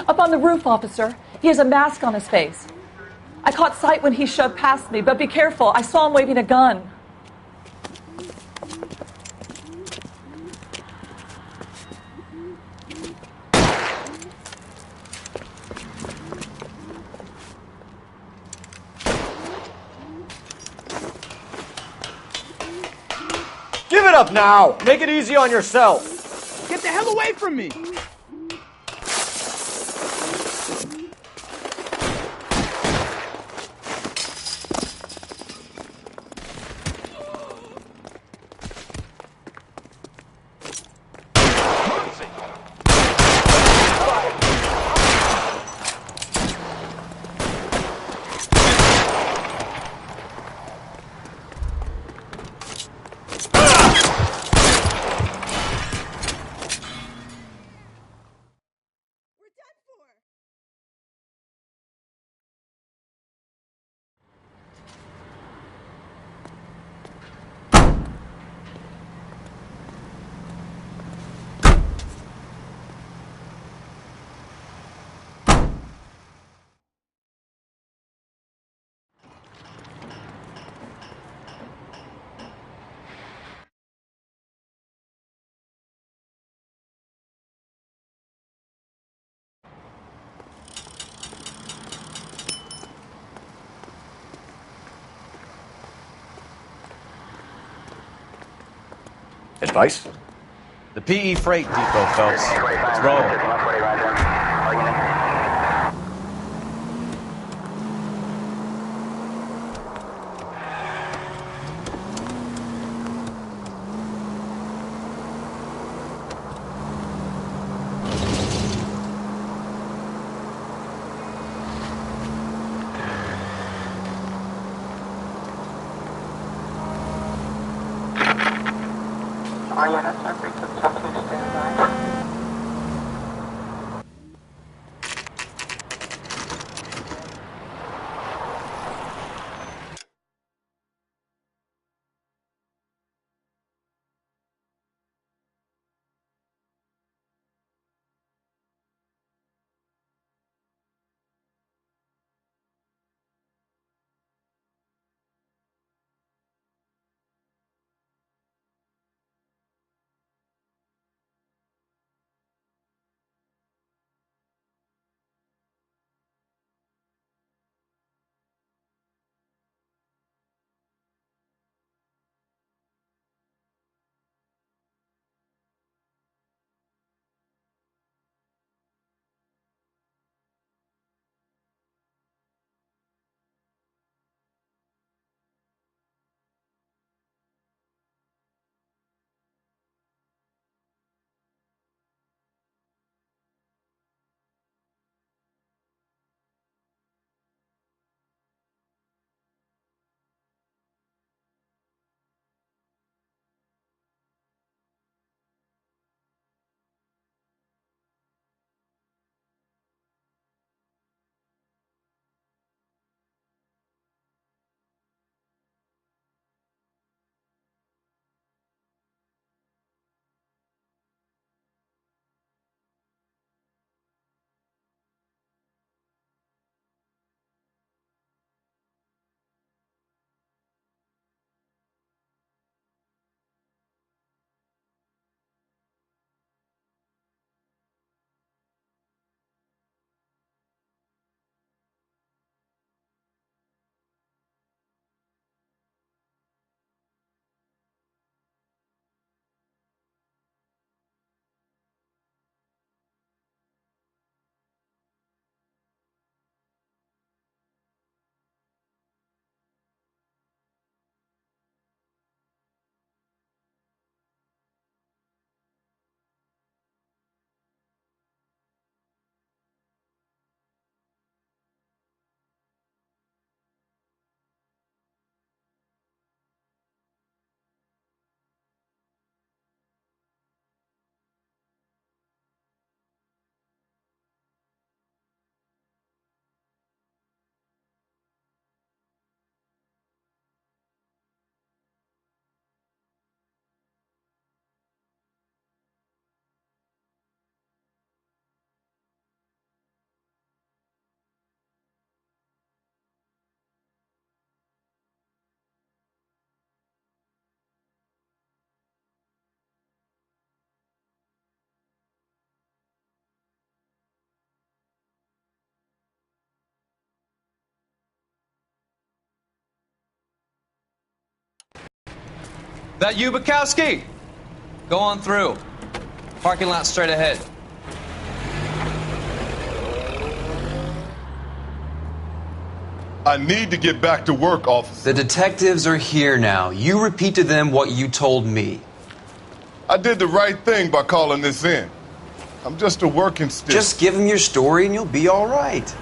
Up on the roof, officer. He has a mask on his face. I caught sight when he shoved past me, but be careful. I saw him waving a gun. Give it up now! Make it easy on yourself! Get the hell away from me! advice? The PE Freight Depot, Phelps. Let's roll. That you, Bukowski? Go on through. Parking lot straight ahead. I need to get back to work, officer. The detectives are here now. You repeat to them what you told me. I did the right thing by calling this in. I'm just a working stick. Just give them your story and you'll be all right.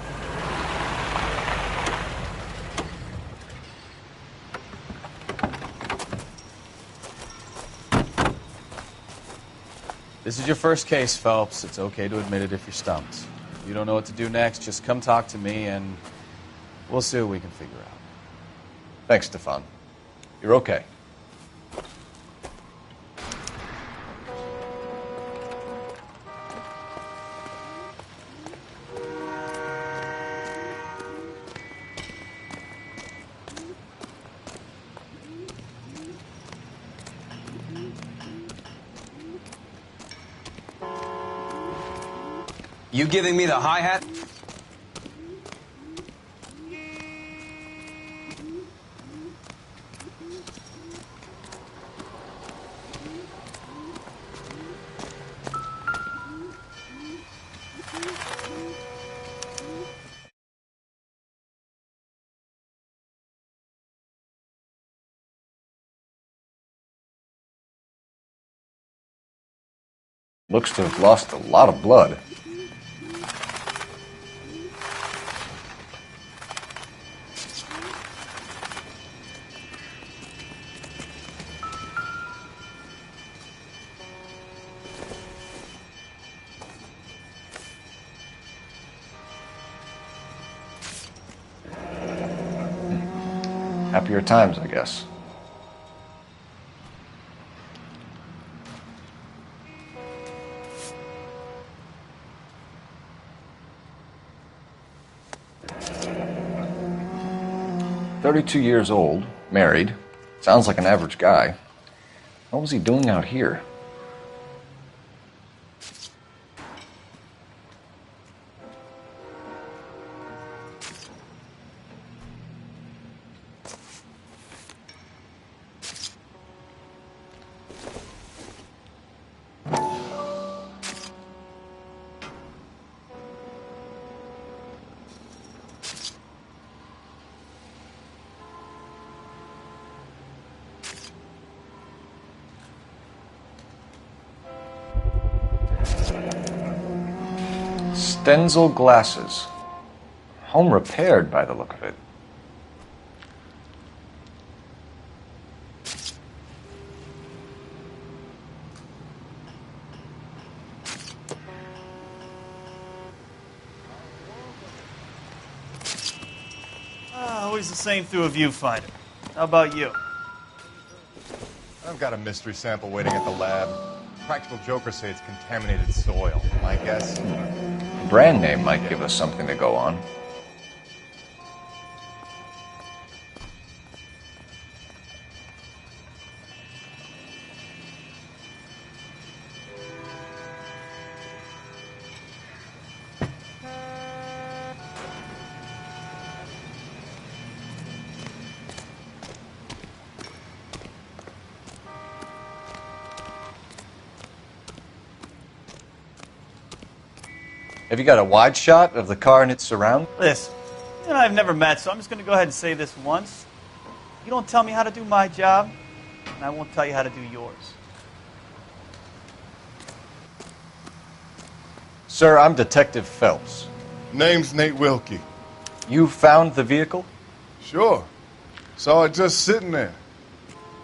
This is your first case, Phelps. It's okay to admit it if you're stumped. If you don't know what to do next, just come talk to me and we'll see what we can figure out. Thanks, Stefan. You're okay. You giving me the hi-hat? Looks to have lost a lot of blood. Happier times, I guess. "32 years old, married. Sounds like an average guy. What was he doing out here?" Stenzel glasses. Home repaired by the look of it. Always the same through a viewfinder. How about you? I've got a mystery sample waiting at the lab. Practical jokers say it's contaminated soil. My guess? The brand name might give us something to go on. Have you got a wide shot of the car and its surround? Listen, you and I have never met, so I'm just going to go ahead and say this once. You don't tell me how to do my job, and I won't tell you how to do yours. Sir, I'm Detective Phelps. Name's Nate Wilkie. You found the vehicle? Sure. Saw it just sitting there.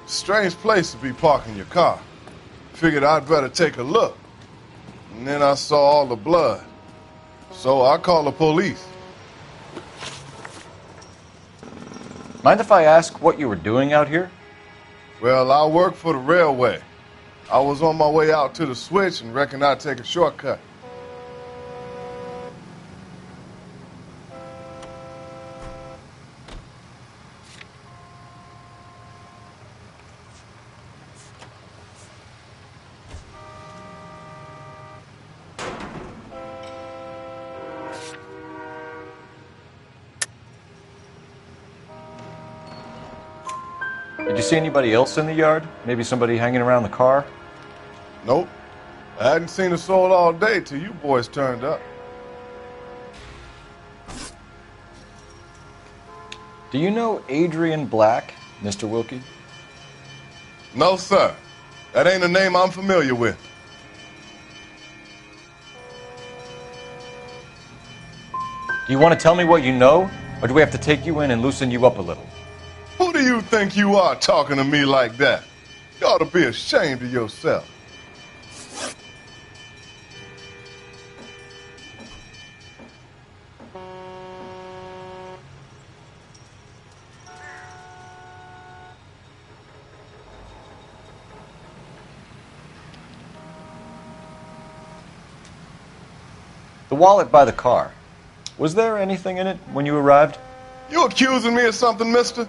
Strange place to be parking your car. Figured I'd better take a look. And then I saw all the blood. So I called the police. Mind if I ask what you were doing out here? Well, I work for the railway. I was on my way out to the switch and reckoned I'd take a shortcut. Did you see anybody else in the yard? Maybe somebody hanging around the car? Nope. I hadn't seen the soul all day till you boys turned up. Do you know Adrian Black, Mr. Wilkie? No, sir. That ain't a name I'm familiar with. Do you want to tell me what you know, or do we have to take you in and loosen you up a little? Who do you think you are talking to me like that? You ought to be ashamed of yourself. The wallet by the car. Was there anything in it when you arrived? You accusing me of something, mister?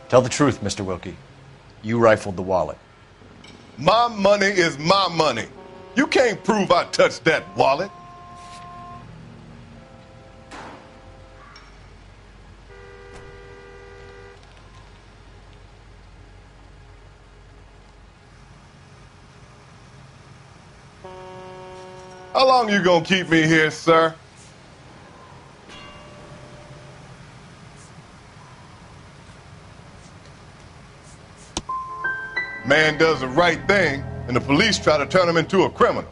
Tell the truth, Mr. Wilkie. You rifled the wallet. My money is my money. You can't prove I touched that wallet. How long you gonna keep me here, sir? man does the right thing, and the police try to turn him into a criminal.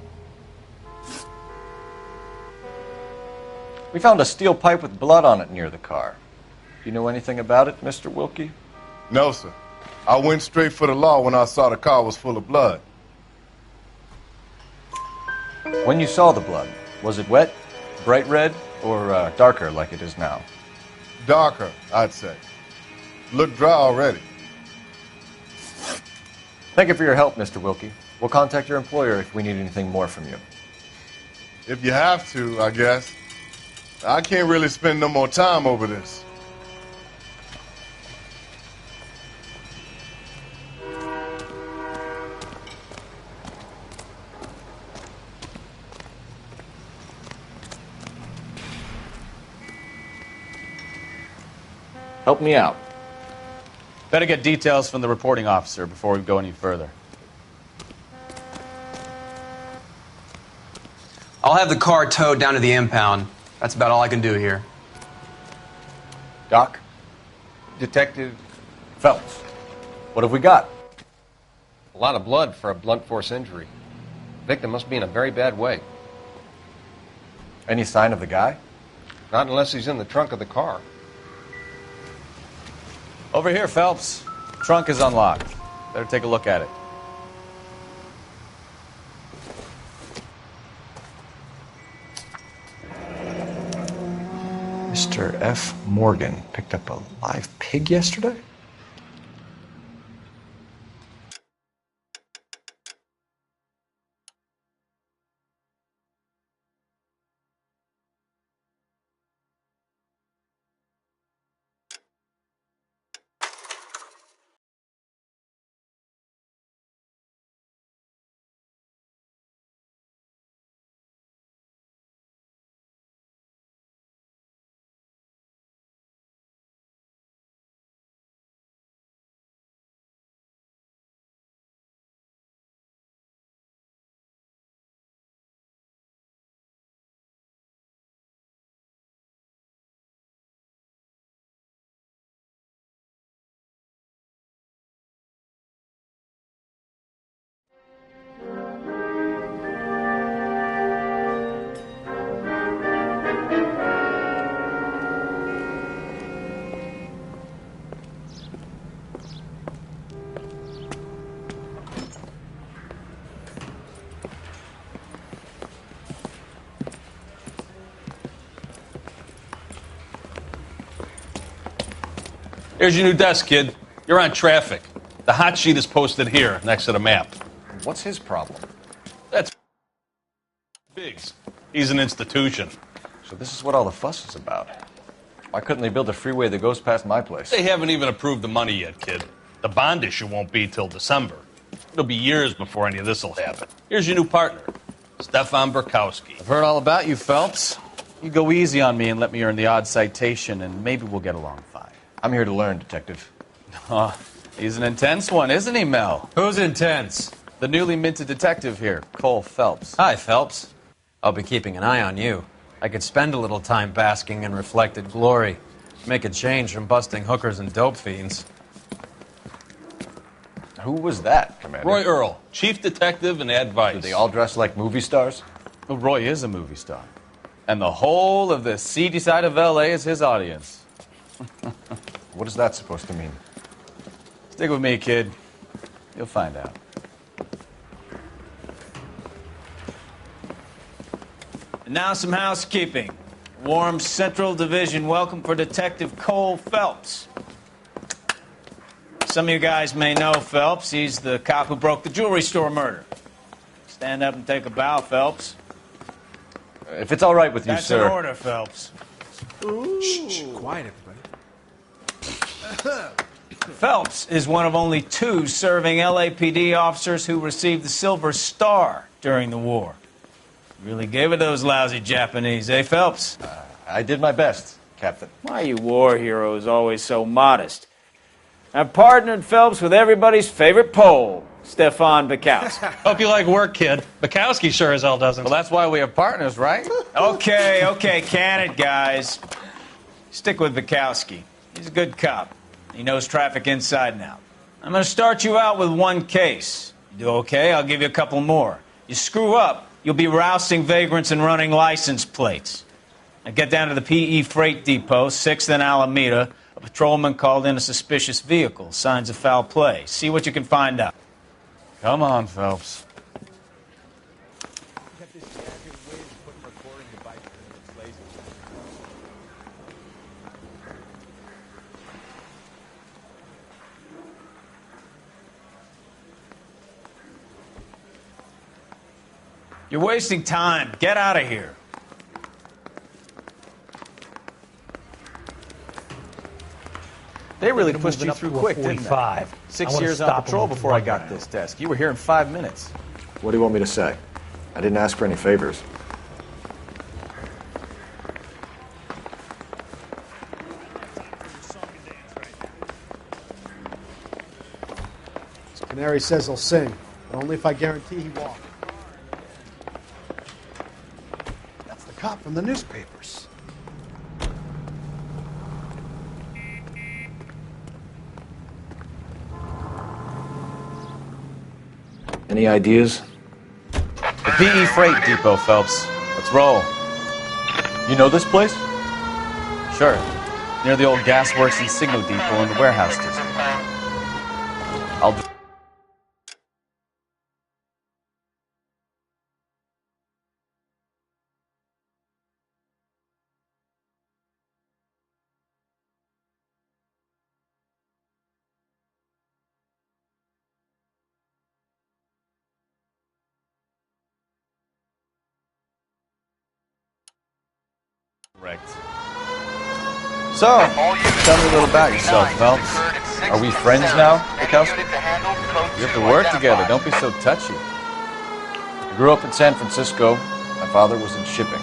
We found a steel pipe with blood on it near the car. Do you know anything about it, Mr. Wilkie? No, sir. I went straight for the law when I saw the car was full of blood. When you saw the blood, was it wet, bright red, or darker like it is now? Darker, I'd say. Looked dry already. Thank you for your help, Mr. Wilkie. We'll contact your employer if we need anything more from you. If you have to, I guess. I can't really spend no more time over this. Help me out. Better get details from the reporting officer before we go any further. I'll have the car towed down to the impound. That's about all I can do here. Doc? Detective Phelps. What have we got? a lot of blood for a blunt force injury. The victim must be in a very bad way. Any sign of the guy? Not unless he's in the trunk of the car. Over here, Phelps. Trunk is unlocked. Better take a look at it. Mr. F. Morgan picked up a live pig yesterday? Here's your new desk, kid. You're on traffic. The hot sheet is posted here, next to the map. What's his problem? That's Biggs. He's an institution. So this is what all the fuss is about. Why couldn't they build a freeway that goes past my place? They haven't even approved the money yet, kid. The bond issue won't be till December. It'll be years before any of this will happen. Here's your new partner, Stefan Burkowski. I've heard all about you, Phelps. You go easy on me and let me earn the odd citation, and maybe we'll get along fine. I'm here to learn, Detective. He's an intense one, isn't he, Mel? Who's intense? The newly minted detective here, Cole Phelps. Hi, Phelps. I'll be keeping an eye on you. I could spend a little time basking in reflected glory. Make a change from busting hookers and dope fiends. Who was that, Commander? Roy Earl, chief detective and advice. Do they all dress like movie stars? Well, Roy is a movie star. And the whole of the seedy side of L.A. is his audience. What is that supposed to mean? Stick with me, kid. You'll find out. And now some housekeeping. Warm Central Division welcome for Detective Cole Phelps. Some of you guys may know Phelps. He's the cop who broke the jewelry store murder. Stand up and take a bow, Phelps. If it's all right with you, That's sir. That's an order, Phelps. Shh, quiet, everybody. Phelps is one of only 2 serving LAPD officers who received the Silver Star during the war. Really gave it those lousy Japanese, eh, Phelps? I did my best, Captain. Why are you war heroes always so modest? I've partnered Phelps with everybody's favorite Pole, Stefan Bukowski. Hope you like work, kid. Bukowski sure as hell doesn't. Well, that's why we have partners, right? Okay, can it, guys. Stick with Bukowski. He's a good cop. He knows traffic inside and out. I'm going to start you out with one case. You do okay, I'll give you a couple more. You screw up, you'll be rousting vagrants and running license plates. Now get down to the PE Freight Depot, 6th and Alameda. A patrolman called in a suspicious vehicle. Signs of foul play. See what you can find out. Come on, Phelps. You're wasting time. Get out of here. They really pushed you through quick, didn't they? 6 years on patrol before I got this desk. You were here in 5 minutes. What do you want me to say? I didn't ask for any favors. Canary says he'll sing, but only if I guarantee he won't. That's the cop from the newspapers. Any ideas? The PE Freight Depot, Phelps. Let's roll. You know this place? Sure. Near the old gasworks and signal depot in the warehouse district. I'll... Correct. So, tell me a little about yourself, Phelps. Are we friends now, Bukowski? We have to work together. Don't be so touchy. I grew up in San Francisco. My father was in shipping.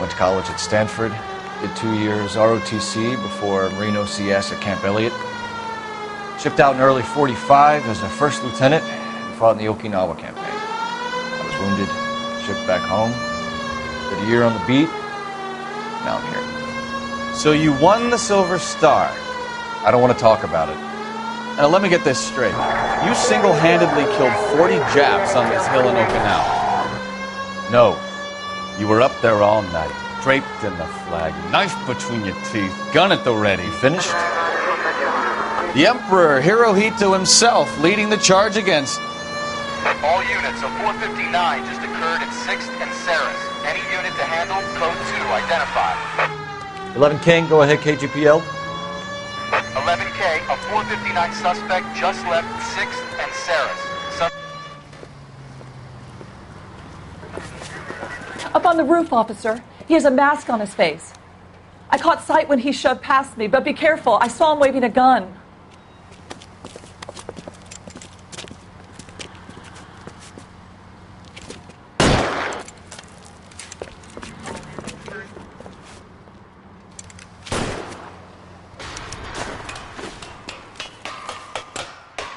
Went to college at Stanford. Did 2 years ROTC before Marine OCS at Camp Elliott. Shipped out in early '45 as a first lieutenant and fought in the Okinawa campaign. I was wounded, shipped back home. Did a year on the beat. Now I'm here. So you won the Silver Star. I don't want to talk about it. Now let me get this straight. You single-handedly killed 40 Japs on this hill in Okinawa. No. You were up there all night, draped in the flag, knife between your teeth, gun at the ready. Finished? The Emperor Hirohito himself leading the charge against... All units, a 459 just occurred at 6th and Saris. Any unit to handle, code 2, identified. 11 King, go ahead, KGPL. 11K, a 459 suspect just left 6th and Saris. Up on the roof, officer. He has a mask on his face. I caught sight when he shoved past me, but be careful. I saw him waving a gun.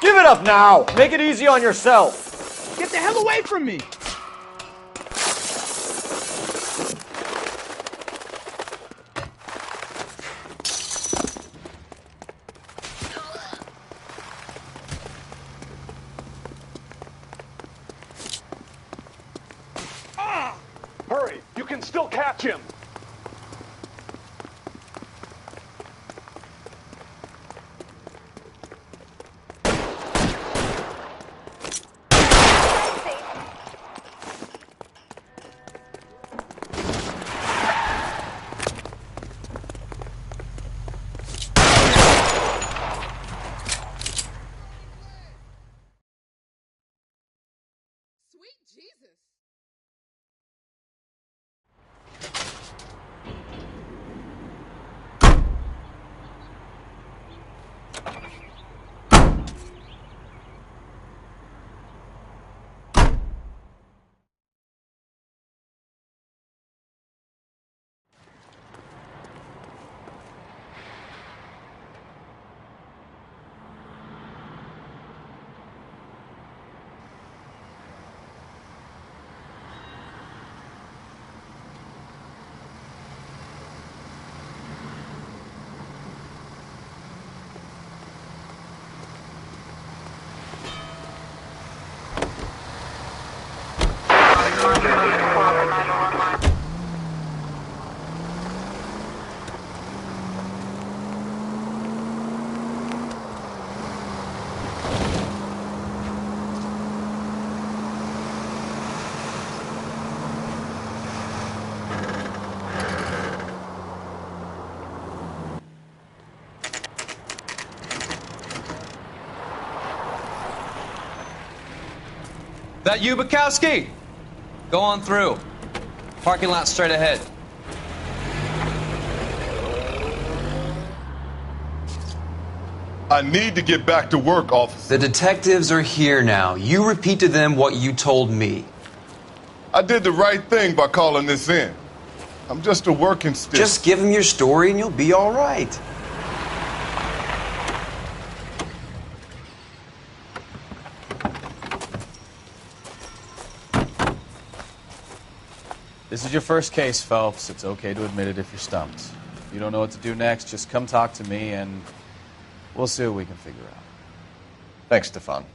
Give it up now! Make it easy on yourself! Get the hell away from me! Hurry! You can still catch him! That you, Bukowski? Go on through. Parking lot straight ahead. I need to get back to work, officer. The detectives are here now. You repeat to them what you told me. I did the right thing by calling this in. I'm just a working stiff. Just give them your story and you'll be all right. This is your first case, Phelps. It's okay to admit it if you're stumped. If you don't know what to do next, just come talk to me and we'll see what we can figure out. Thanks, Stefan.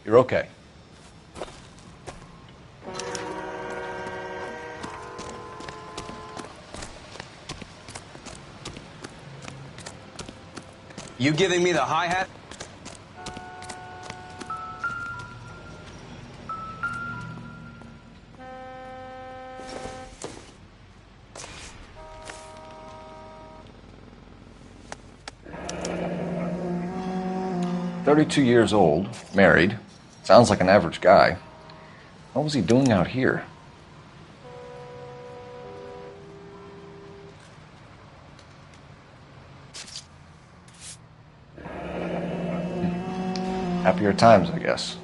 You're okay. You giving me the hi-hat? "32 years old, married. Sounds like an average guy. What was he doing out here?" Happier times, I guess.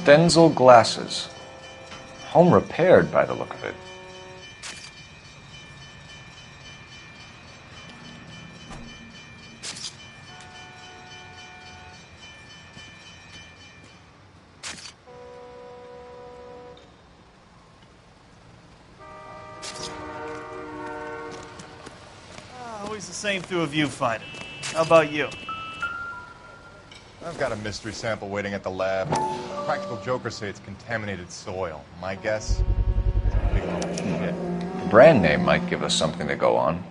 Stenzel glasses. Home repaired by the look of it. Always the same through a viewfinder. How about you? I've got a mystery sample waiting at the lab. Practical jokers say it's contaminated soil. My guess? It's a big lump of shit. The brand name might give us something to go on.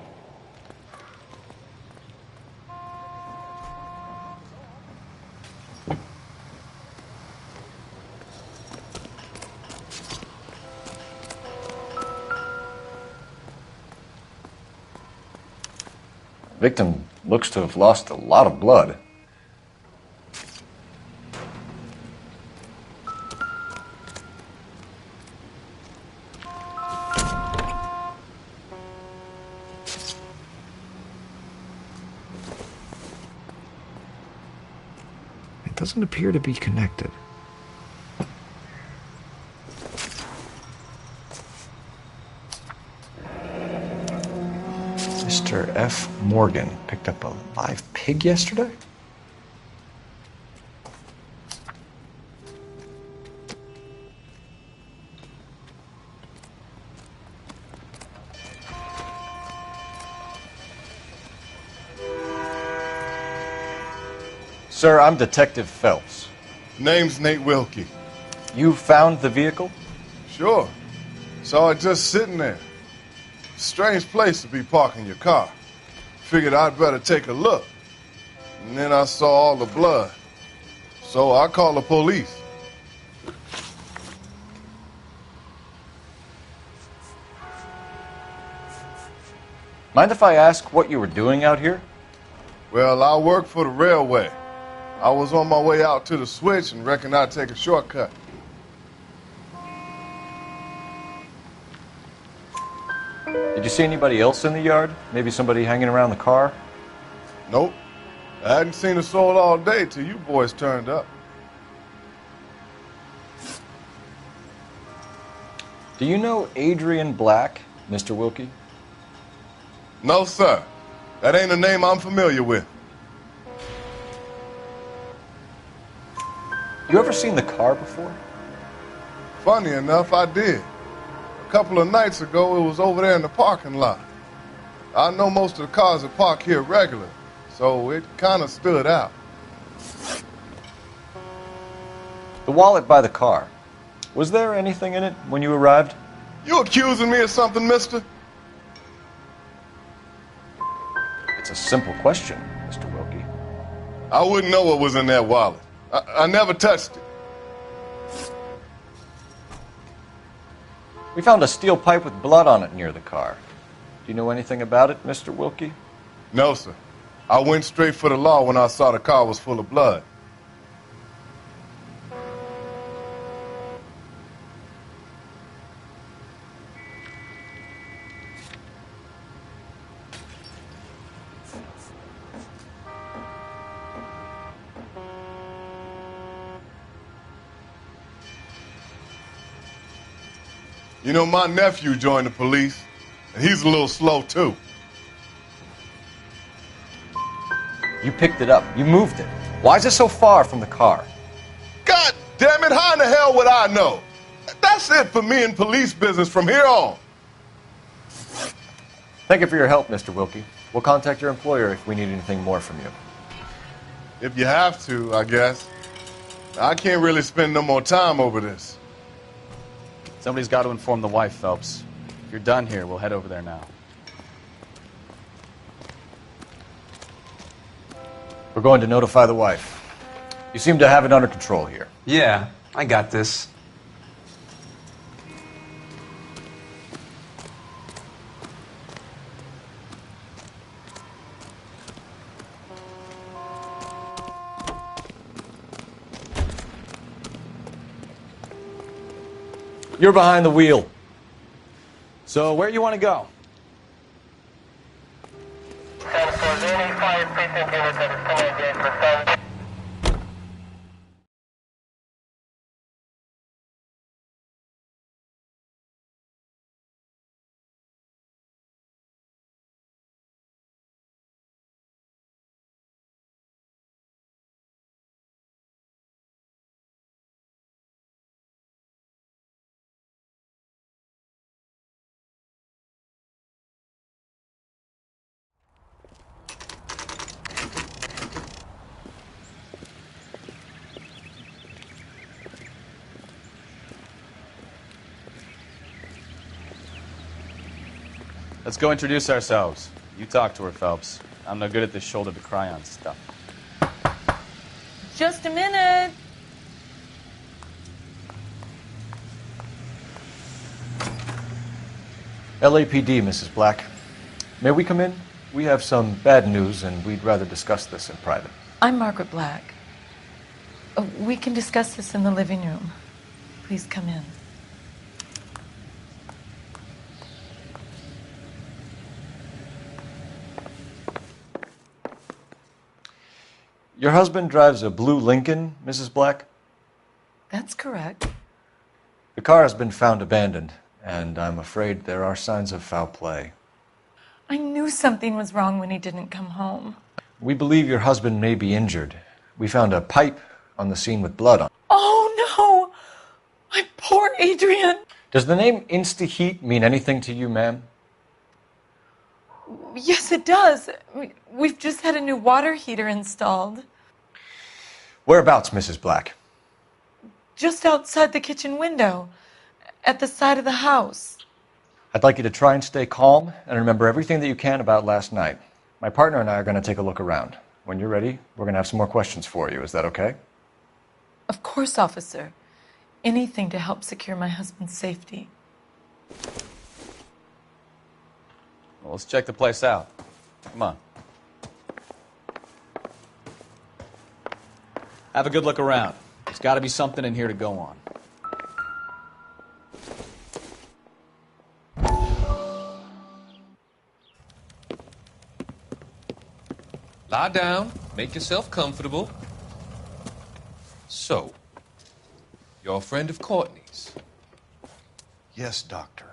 Victim looks to have lost a lot of blood. It doesn't appear to be connected. Mr. F. Morgan picked up a live pig yesterday? Sir, I'm Detective Phelps. Name's Nate Wilkie. You found the vehicle? Sure. Saw it just sitting there. Strange place to be parking your car. Figured I'd better take a look. And then I saw all the blood. So I called the police. Mind if I ask what you were doing out here? Well, I work for the railway. I was on my way out to the switch and reckoned I'd take a shortcut. Did you see anybody else in the yard? Maybe somebody hanging around the car? Nope. I hadn't seen a soul all day till you boys turned up. Do you know Adrian Black, Mr. Wilkie? No, sir. That ain't a name I'm familiar with. You ever seen the car before? Funny enough, I did. A couple of nights ago, it was over there in the parking lot. I know most of the cars are parked here regular, so it kind of stood out. The wallet by the car. Was there anything in it when you arrived? You accusing me of something, mister? It's a simple question, Mr. Wilkie. I wouldn't know what was in that wallet. I never touched it. We found a steel pipe with blood on it near the car. Do you know anything about it, Mr. Wilkie? No, sir. I went straight for the law when I saw the car was full of blood. You know, my nephew joined the police, and he's a little slow, too. You picked it up. You moved it. Why is it so far from the car? God damn it, how in the hell would I know? That's it for me in police business from here on. Thank you for your help, Mr. Wilkie. We'll contact your employer if we need anything more from you. If you have to, I guess. I can't really spend no more time over this. Somebody's got to inform the wife, Phelps. If you're done here, we'll head over there now. We're going to notify the wife. You seem to have it under control here. Yeah, I got this. You're behind the wheel. So, where you want to go? Let's go introduce ourselves. You talk to her, Phelps. I'm no good at this shoulder to cry on stuff. Just a minute. LAPD, Mrs. Black. May we come in? We have some bad news, and we'd rather discuss this in private. I'm Margaret Black. We can discuss this in the living room. Please come in. Your husband drives a blue Lincoln, Mrs. Black? That's correct. The car has been found abandoned, and I'm afraid there are signs of foul play. I knew something was wrong when he didn't come home. We believe your husband may be injured. We found a pipe on the scene with blood on it. Oh, no! My poor Adrian! Does the name Insta-Heat mean anything to you, ma'am? Yes, it does. We've just had a new water heater installed. Whereabouts, Mrs. Black? Just outside the kitchen window, at the side of the house. I'd like you to try and stay calm and remember everything that you can about last night. My partner and I are going to take a look around. When you're ready, we're going to have some more questions for you. Is that okay? Of course, officer. Anything to help secure my husband's safety. Well, let's check the place out. Come on. Have a good look around. There's got to be something in here to go on. Lie down. Make yourself comfortable. So, you're a friend of Courtney's? Yes, Doctor.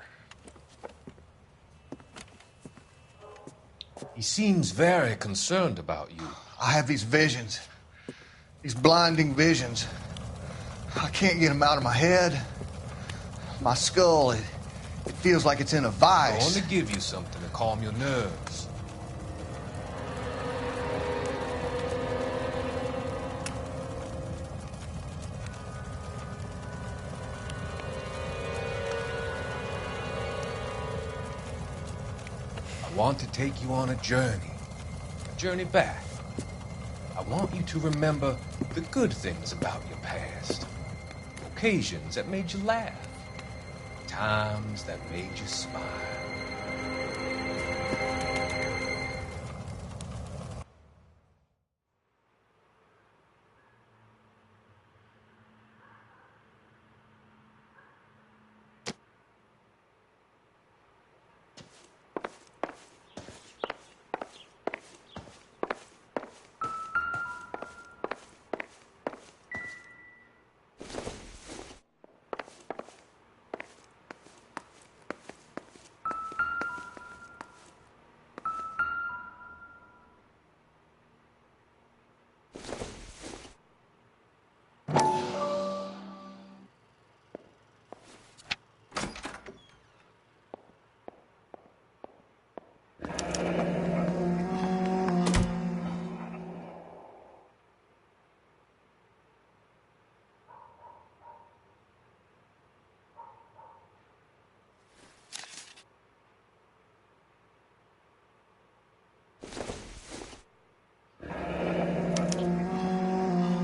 He seems very concerned about you. I have these visions. These blinding visions. I can't get them out of my head. My skull, It feels like it's in a I vice. want to give you something to calm your nerves. I want to take you on a journey back. I want you to remember the good things about your past, occasions that made you laugh, times that made you smile.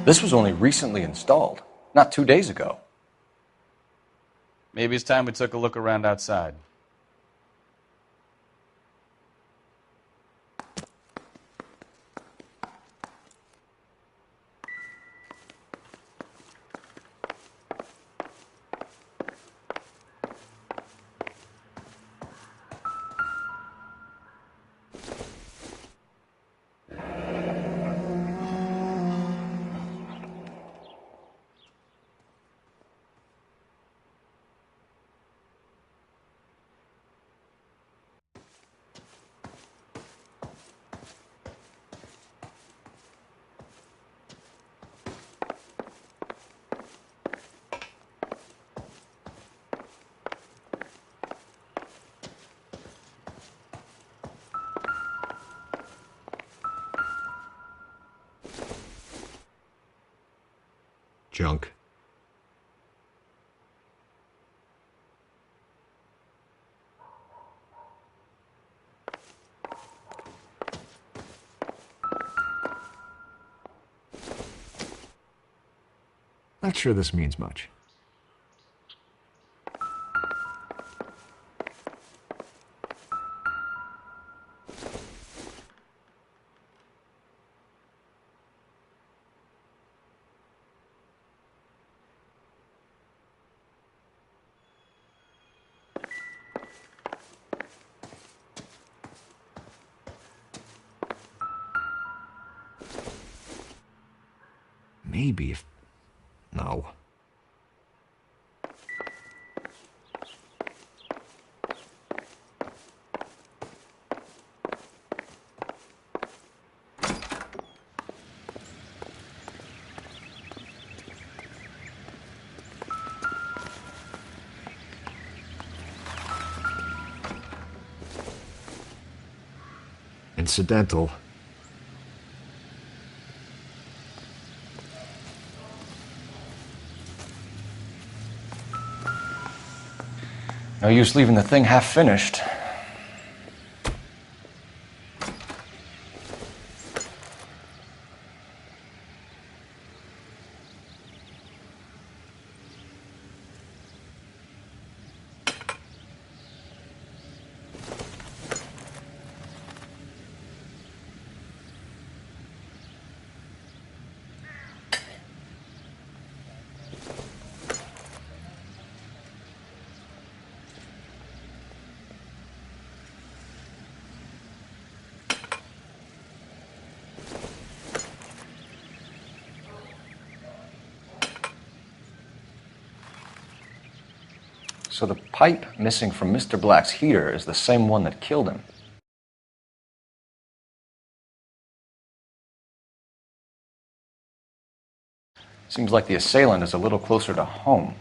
This was only recently installed, not 2 days ago. Maybe it's time we took a look around outside. Junk. Not sure this means much. Maybe if... No. Incidental. No use leaving the thing half finished. So the pipe missing from Mr. Black's heater is the same one that killed him. Seems like the assailant is a little closer to home.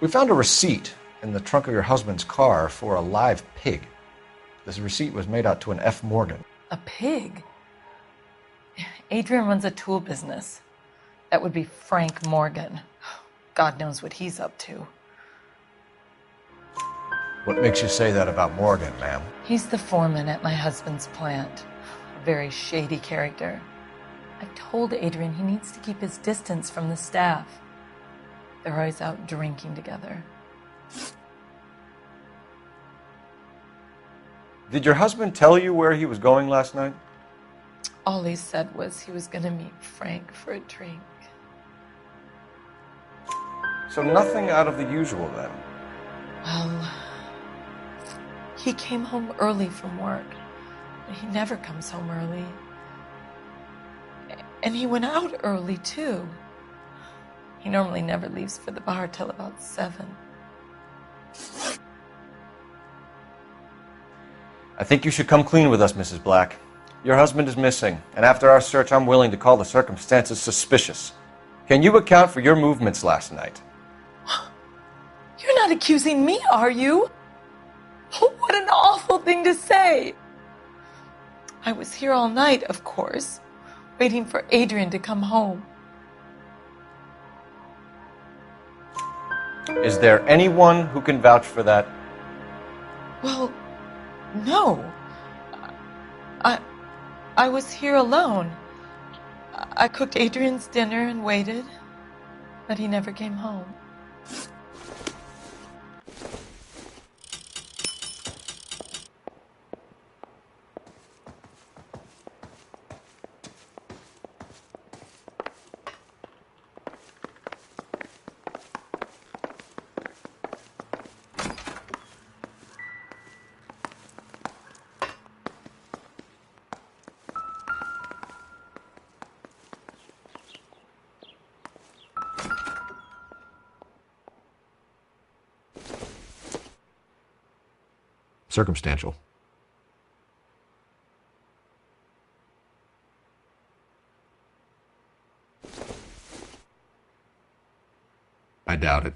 We found a receipt in the trunk of your husband's car for a live pig. This receipt was made out to an F. Morgan. A pig? Adrian runs a tool business. That would be Frank Morgan. God knows what he's up to. What makes you say that about Morgan, ma'am? He's the foreman at my husband's plant. A very shady character. I've told Adrian he needs to keep his distance from the staff. They're always out drinking together. Did your husband tell you where he was going last night? All he said was he was going to meet Frank for a drink. So nothing out of the usual then? Well, he came home early from work. He never comes home early. And he went out early, too. He normally never leaves for the bar till about 7. I think you should come clean with us, Mrs. Black. Your husband is missing, and after our search, I'm willing to call the circumstances suspicious. Can you account for your movements last night? You're not accusing me, are you? What an awful thing to say. I was here all night, of course, waiting for Adrian to come home. Is there anyone who can vouch for that? Well, no. I was here alone. I cooked Adrian's dinner and waited, but he never came home. Circumstantial. I doubt it.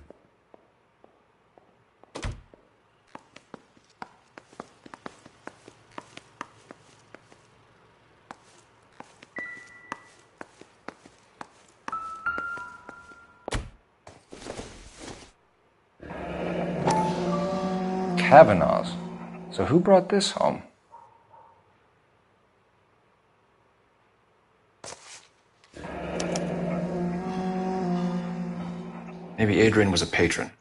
Kavanaugh's. So who brought this home? Maybe Adrian was a patron.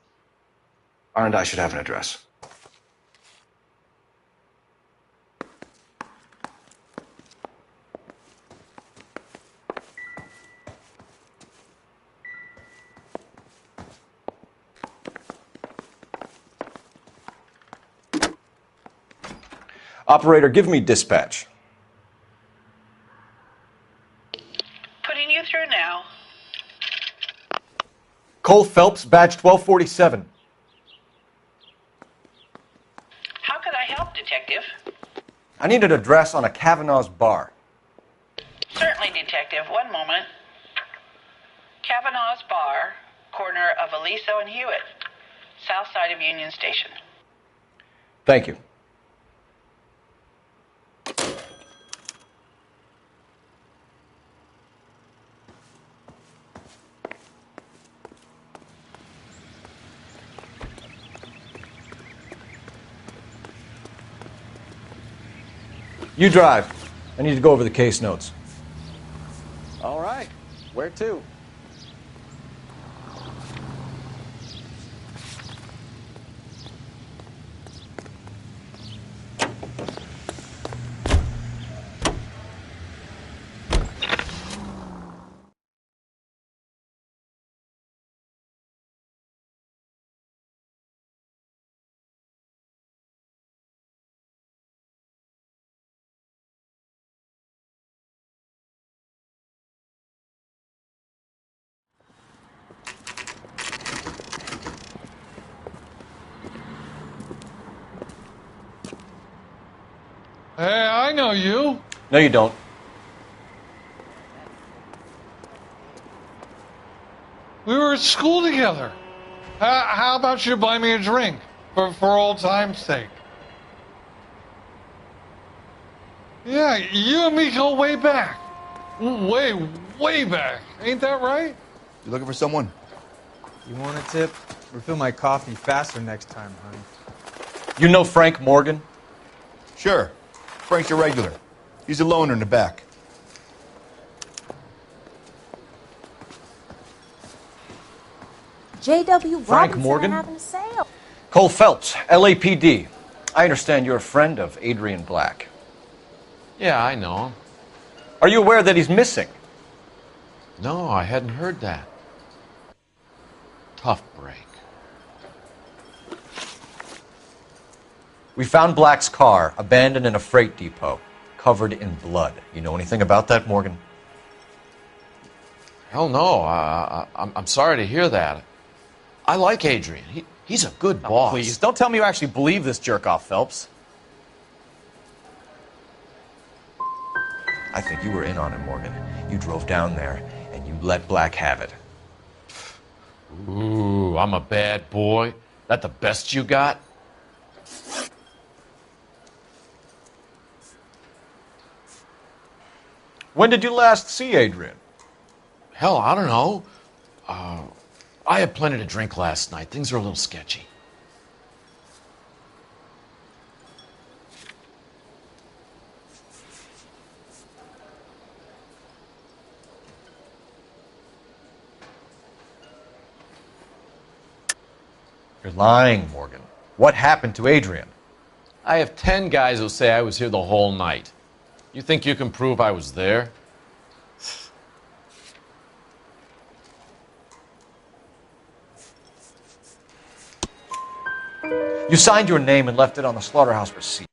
R&I should have an address. Operator, give me dispatch. Putting you through now. Cole Phelps, badge 1247. How could I help, Detective? I need an address on a Kavanaugh's bar. Certainly, Detective. One moment. Kavanaugh's Bar, corner of Aliso and Hewitt, south side of Union Station. Thank you. You drive. I need to go over the case notes. All right. Where to? Hey, I know you. No, you don't. We were at school together. How about you buy me a drink for old time's sake? Yeah, you and me go way back. Way back. Ain't that right? You looking for someone? You want a tip? Refill my coffee faster next time, honey. You know Frank Morgan? Sure. Frank's a regular. He's a loner in the back. J.W. Frank Robinson Morgan? are having a sale. Cole Phelps, LAPD. I understand you're a friend of Adrian Black. Yeah, I know him. Are you aware that he's missing? No, I hadn't heard that. Tough break. We found Black's car abandoned in a freight depot, covered in blood. You know anything about that, Morgan? Hell no. I'm sorry to hear that. I like Adrian. He's a good boss. Please, don't tell me you actually believe this jerk-off, Phelps. I think you were in on it, Morgan. You drove down there, and you let Black have it. Ooh, I'm a bad boy. That the best you got? When did you last see Adrian? Hell, I don't know. I had plenty to drink last night. Things are a little sketchy. You're lying, Morgan. What happened to Adrian? I have 10 guys who say I was here the whole night. You think you can prove I was there? You signed your name and left it on the slaughterhouse receipt.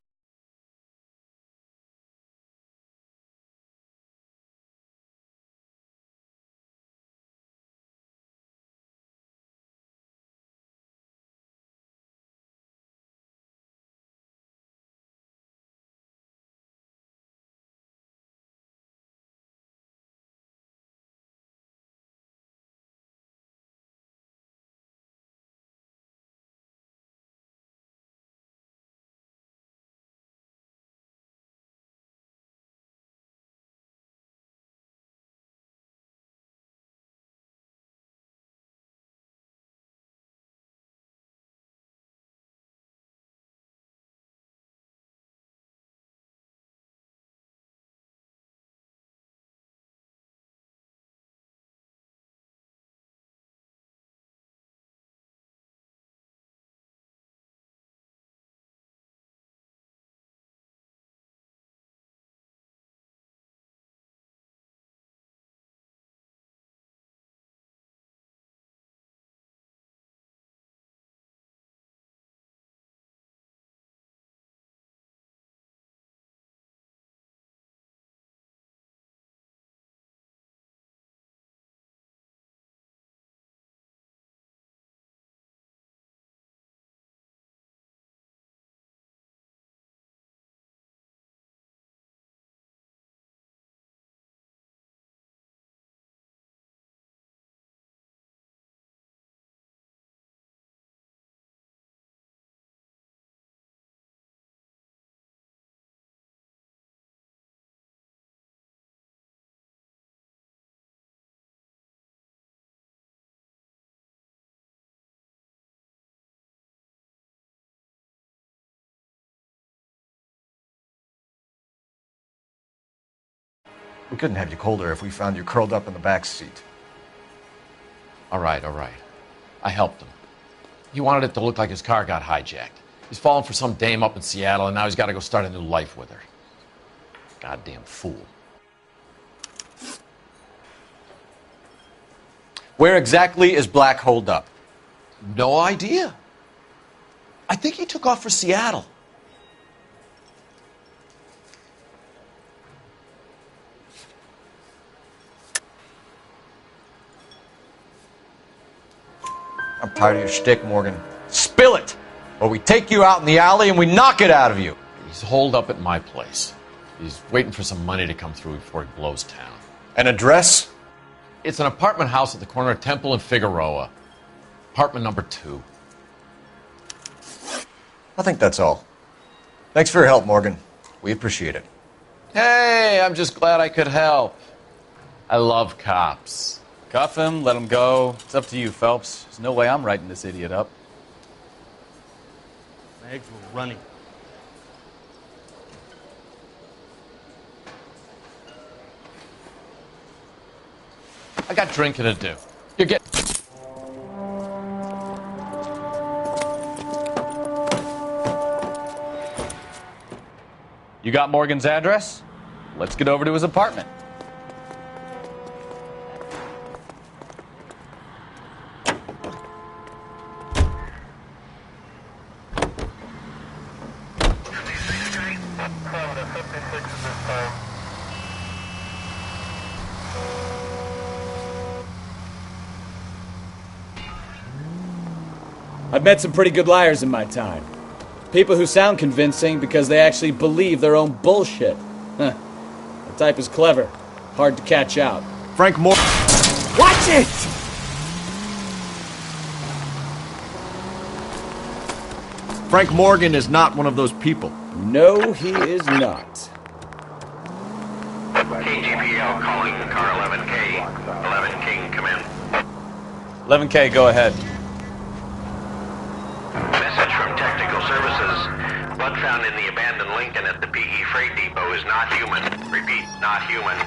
We couldn't have you colder if we found you curled up in the back seat. All right. I helped him. He wanted it to look like his car got hijacked. He's fallen for some dame up in Seattle, and now he's got to go start a new life with her. Goddamn fool. Where exactly is Black holed up? No idea. I think he took off for Seattle. I'm tired of your shtick, Morgan. Spill it! Or we take you out in the alley and we knock it out of you. He's holed up at my place. He's waiting for some money to come through before he blows town. An address? It's an apartment house at the corner of Temple and Figueroa. Apartment number 2. I think that's all. Thanks for your help, Morgan. We appreciate it. Hey, I'm just glad I could help. I love cops. Cuff him, let him go. It's up to you, Phelps. There's no way I'm writing this idiot up. My eggs were running. I got drinking to do. You're getting... You got Morgan's address? Let's get over to his apartment. I've met some pretty good liars in my time. People who sound convincing because they actually believe their own bullshit. Huh. The type is clever. Hard to catch out. Frank Moore. Watch it! Frank Morgan is not one of those people. No, he is not. KGPL calling car 11K. 11 King, come in. 11K, go ahead. Message from Technical Services. Blood found in the abandoned Lincoln at the PE Freight Depot is not human. Repeat, not human.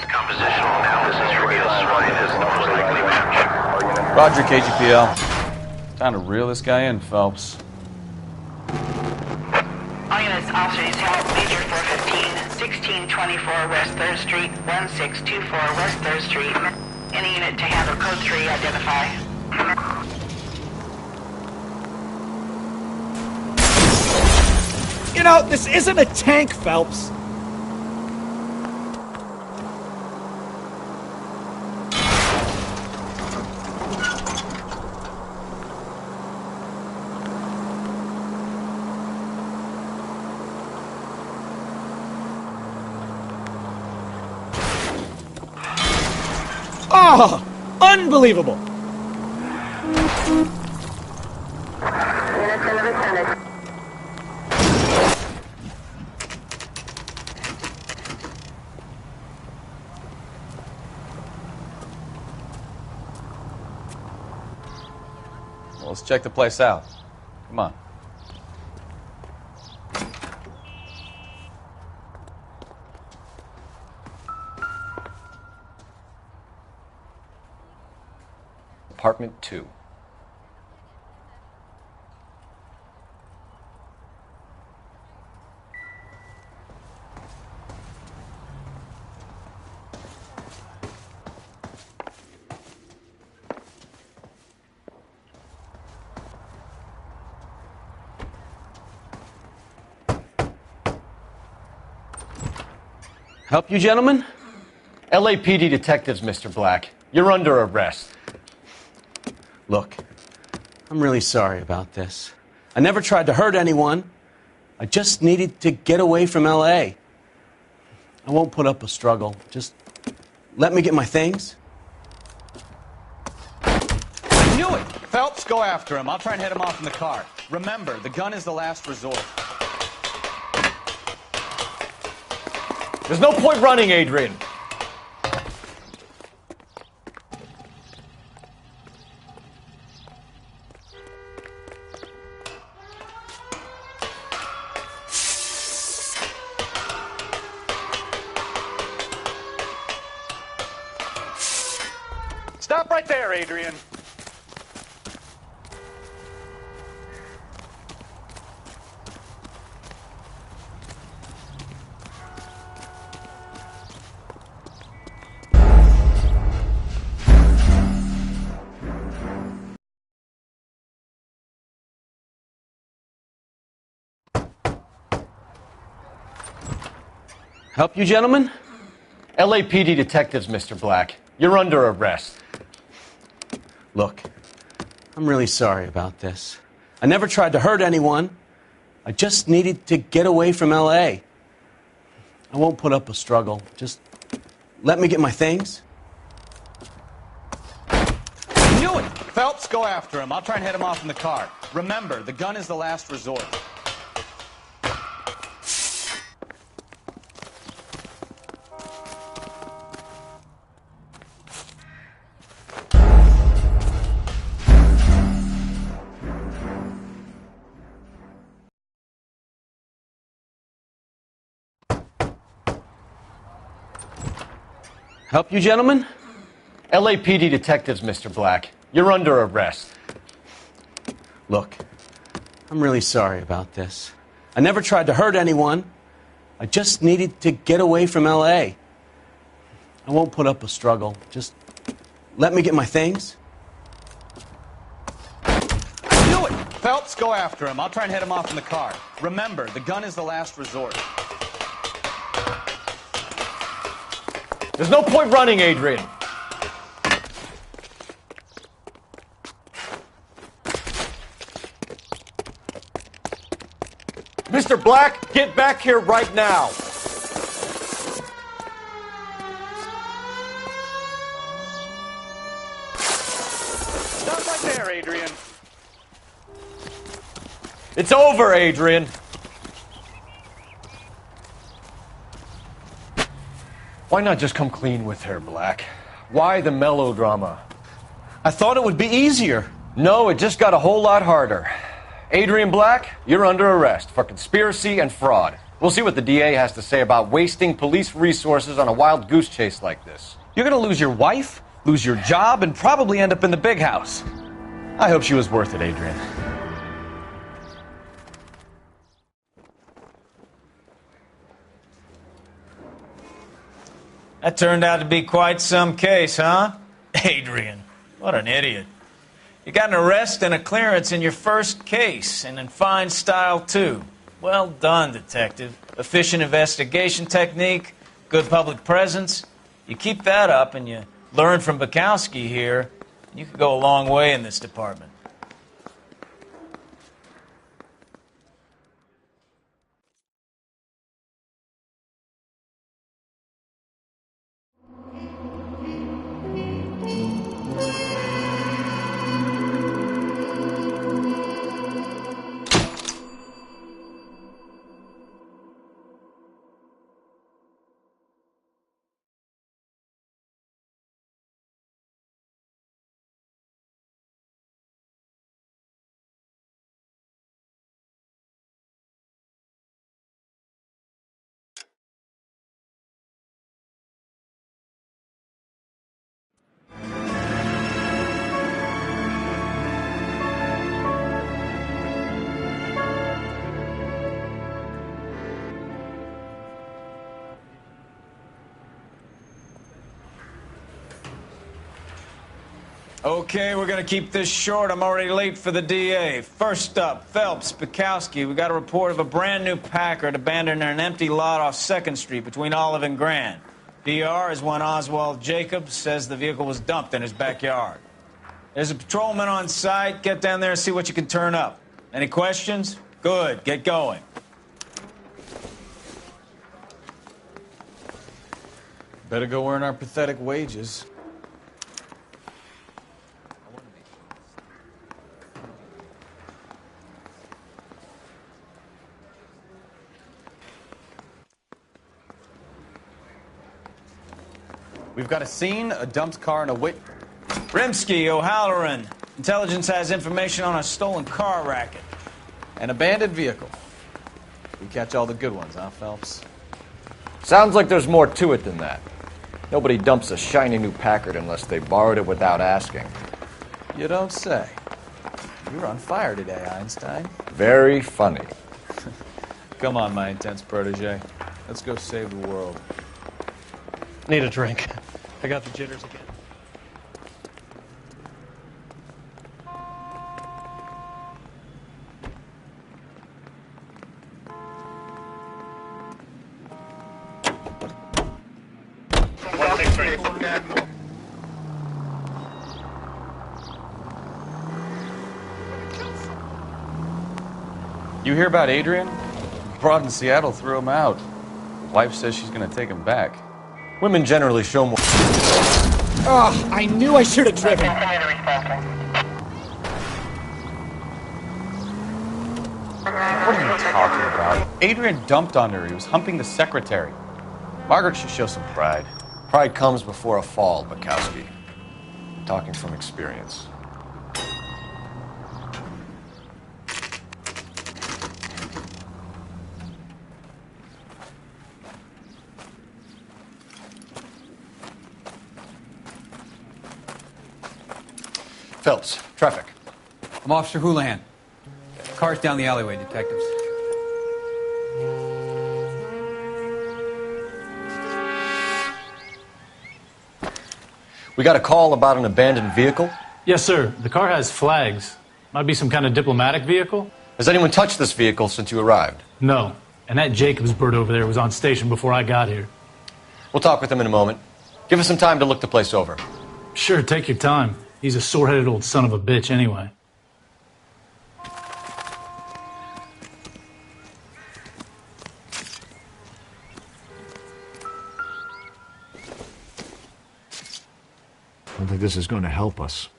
Compositional analysis reveals swine as the most likely match. Roger, KGPL. Time to reel this guy in, Phelps. All units, officers help. Major 415, 1624 West 3rd Street, 1624 West 3rd Street. Any unit to handle code 3, identify. You know, this isn't a tank, Phelps. Oh, unbelievable. Well, let's check the place out. Come on. Apartment 2. Help you, gentlemen? LAPD detectives, Mr. Black. You're under arrest. Look, I'm really sorry about this. I never tried to hurt anyone. I just needed to get away from L.A. I won't put up a struggle. Just let me get my things. I knew it! Phelps, go after him. I'll try and head him off in the car. Remember, the gun is the last resort. There's no point running, Adrian. Stop right there, Adrian. Help you, gentlemen? LAPD detectives, Mr. Black. You're under arrest. Look, I'm really sorry about this. I never tried to hurt anyone. I just needed to get away from L.A. I won't put up a struggle. Just let me get my things. I knew it! Phelps, go after him. I'll try and head him off in the car. Remember, the gun is the last resort. Help you, gentlemen? LAPD detectives, Mr. Black. You're under arrest. Look, I'm really sorry about this. I never tried to hurt anyone. I just needed to get away from L.A. I won't put up a struggle. Just let me get my things. Do it! Phelps, go after him. I'll try and head him off in the car. Remember, the gun is the last resort. There's no point running, Adrian. Mr. Black, get back here right now. Stop right there, Adrian. It's over, Adrian. Why not just come clean with her, Black? Why the melodrama? I thought it would be easier. No, it just got a whole lot harder. Adrian Black, you're under arrest for conspiracy and fraud. We'll see what the DA has to say about wasting police resources on a wild goose chase like this. You're gonna lose your wife, lose your job, and probably end up in the big house. I hope she was worth it, Adrian. That turned out to be quite some case, huh? Adrian, what an idiot. You got an arrest and a clearance in your first case, and in fine style, too. Well done, detective. Efficient investigation technique, good public presence. You keep that up and you learn from Bukowski here, you could go a long way in this department. Okay, we're going to keep this short. I'm already late for the DA. First up, Phelps, Bukowski. We got a report of a brand new Packard abandoned in an empty lot off 2nd Street between Olive and Grand. PR is one Oswald Jacobs says the vehicle was dumped in his backyard. There's a patrolman on site. Get down there and see what you can turn up. Any questions? Good. Get going. Better go earn our pathetic wages. We've got a scene, a dumped car, and a Rimsky, O'Halloran. Intelligence has information on a stolen car racket. An abandoned vehicle. We catch all the good ones, huh, Phelps? Sounds like there's more to it than that. Nobody dumps a shiny new Packard unless they borrowed it without asking. You don't say. You're on fire today, Einstein. Very funny. Come on, my intense protege. Let's go save the world. Need a drink. I got the jitters again. You hear about Adrian? Broad in Seattle threw him out. Wife says she's going to take him back. Women generally show more. Oh, I knew I should have driven. What are you talking about? Adrian dumped on her. He was humping the secretary. Margaret should show some pride. Pride comes before a fall, Bukowski. Talking from experience. Phelps, traffic. I'm Officer Houlihan. Car's down the alleyway, detectives. We got a call about an abandoned vehicle? Yes, sir. The car has flags. Might be some kind of diplomatic vehicle. Has anyone touched this vehicle since you arrived? No. And that Jacobs bird over there was on station before I got here. We'll talk with him in a moment. Give us some time to look the place over. Sure, take your time. He's a sore-headed old son of a bitch anyway. I don't think this is going to help us.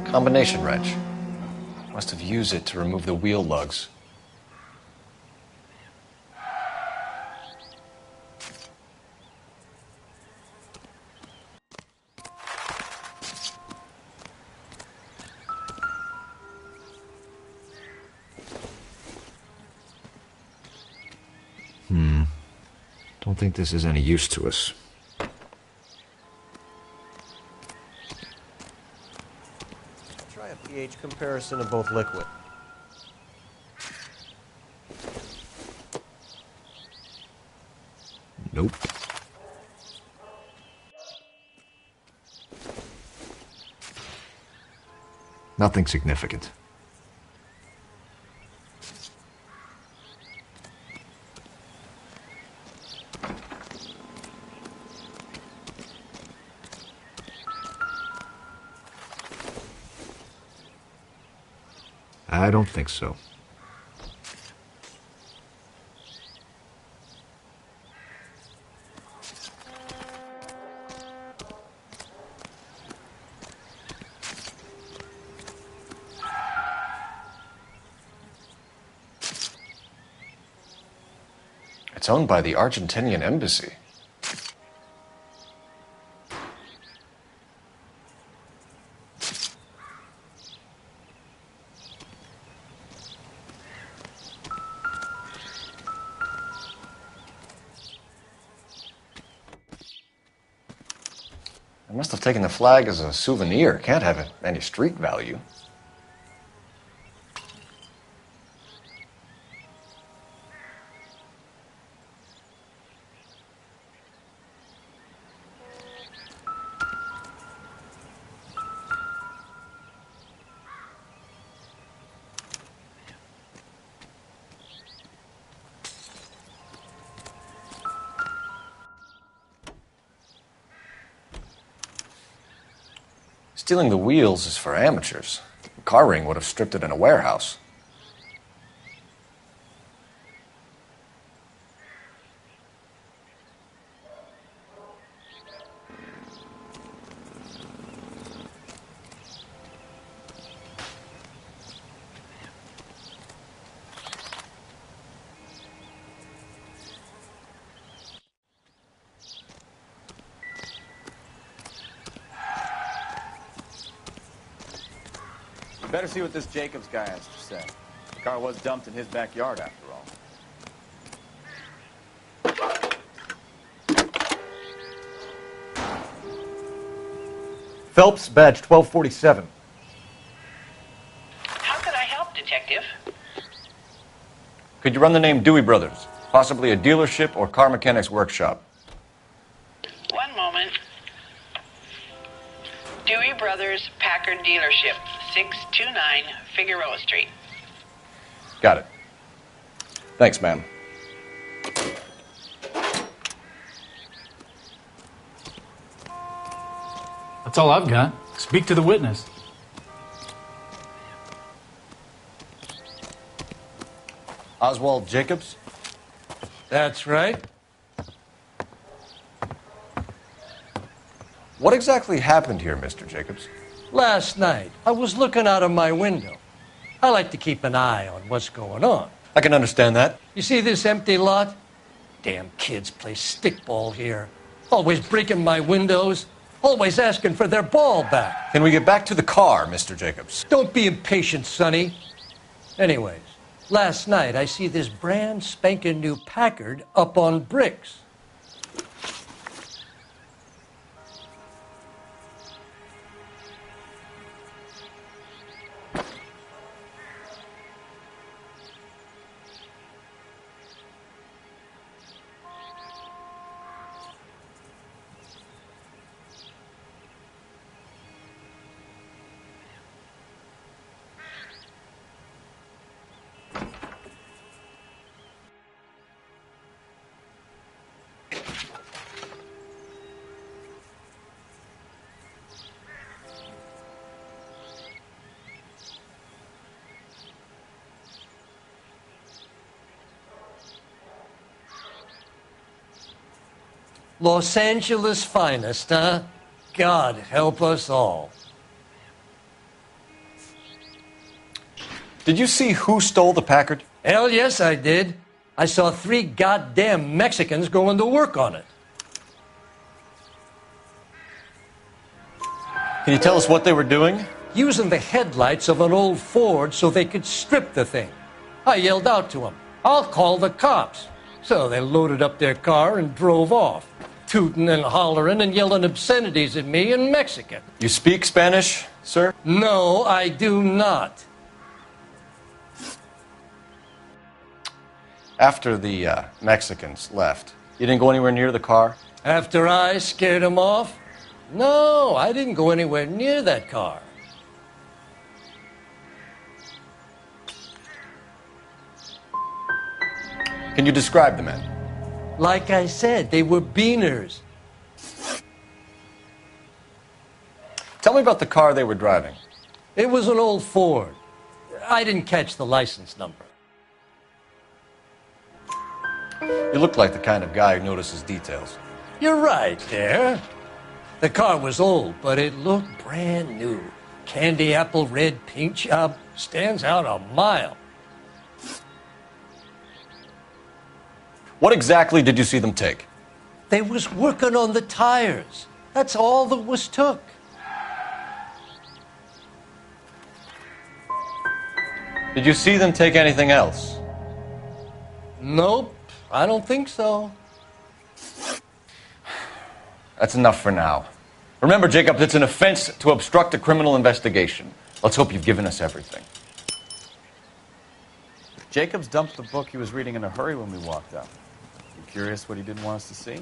Combination wrench. Must have used it to remove the wheel lugs. Don't think this is any use to us. Try a pH comparison of both liquid. Nope. Nothing significant. I don't think so. It's owned by the Argentinian embassy. I must have taken the flag as a souvenir. Can't have any street value. Stealing the wheels is for amateurs. A car ring would have stripped it in a warehouse. Better see what this Jacobs guy has to say. The car was dumped in his backyard, after all. Phelps, badge 1247. How can I help, Detective? Could you run the name Dewey Brothers? Possibly a dealership or car mechanics workshop. One moment. Dewey Brothers Packard Dealership, 629 Figueroa Street. Got it. Thanks, ma'am. That's all I've got. Speak to the witness. Oswald Jacobs? That's right. What exactly happened here, Mr. Jacobs? Last night, I was looking out of my window. I like to keep an eye on what's going on. I can understand that. You see this empty lot? Damn kids play stickball here. Always breaking my windows. Always asking for their ball back. Can we get back to the car, Mr. Jacobs? Don't be impatient, Sonny. Anyways, last night I see this brand spanking new Packard up on bricks. Los Angeles finest, huh? God help us all. Did you see who stole the Packard? Hell yes, I did. I saw 3 goddamn Mexicans going to work on it. Can you tell us what they were doing? Using the headlights of an old Ford so they could strip the thing. I yelled out to them, "I'll call the cops." So they loaded up their car and drove off, tooting and hollering and yelling obscenities at me in Mexican. You speak Spanish, sir? No, I do not. After the Mexicans left, you didn't go anywhere near the car? After I scared them off? No, I didn't go anywhere near that car. Can you describe the men? Like I said, they were beaners. Tell me about the car they were driving. It was an old Ford. I didn't catch the license number. You look like the kind of guy who notices details. You're right there. The car was old, but it looked brand new. Candy apple red paint job stands out a mile. What exactly did you see them take? They was working on the tires. That's all that was took. Did you see them take anything else? Nope, I don't think so. That's enough for now. Remember, Jacob, it's an offense to obstruct a criminal investigation. Let's hope you've given us everything. Jacobs dumped the book he was reading in a hurry when we walked up. You curious what he didn't want us to see?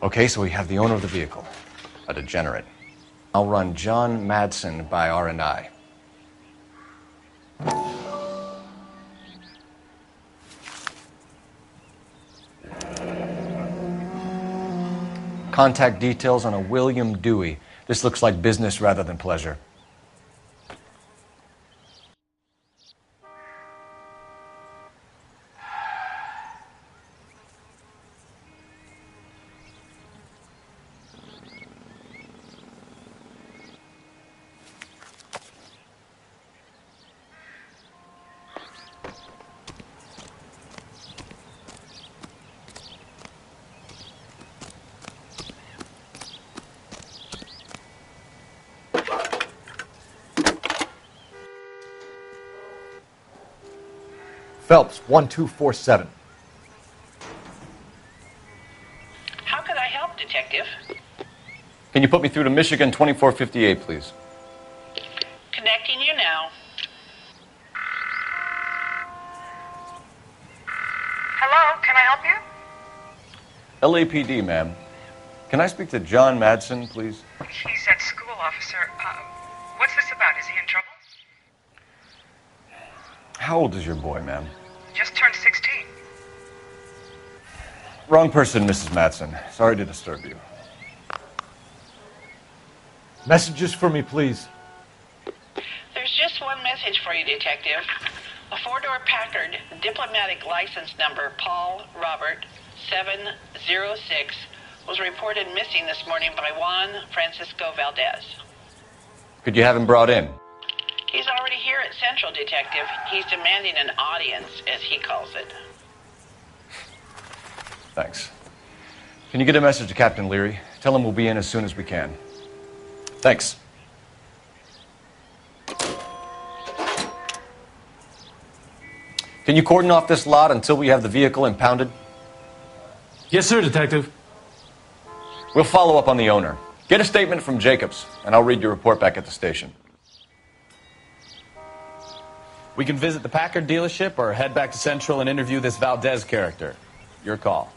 Okay, so we have the owner of the vehicle, a degenerate. I'll run John Madsen by R&I. Contact details on a William Dewey. This looks like business rather than pleasure. Phelps, 1247. How could I help, Detective? Can Can you put me through to Michigan 2458, please? Connecting you now. Hello, can I help you? LAPD, ma'am. Can I speak to John Madsen, please? He's at school, officer. What's this about? Is he in trouble? How old is your boy, ma'am? Just turned 16. Wrong person, Mrs. Madsen. Sorry to disturb you. Messages for me, please. There's just one message for you, Detective. A four-door Packard, diplomatic license number Paul Robert 706, was reported missing this morning by Juan Francisco Valdez. Could you have him brought in? He's already here at Central, Detective. He's demanding an audience, as he calls it. Thanks. Can you get a message to Captain Leary? Tell him we'll be in as soon as we can. Thanks. Can you cordon off this lot until we have the vehicle impounded? Yes, sir, Detective. We'll follow up on the owner. Get a statement from Jacobs, and I'll read your report back at the station. We can visit the Packard dealership or head back to Central and interview this Valdez character. Your call.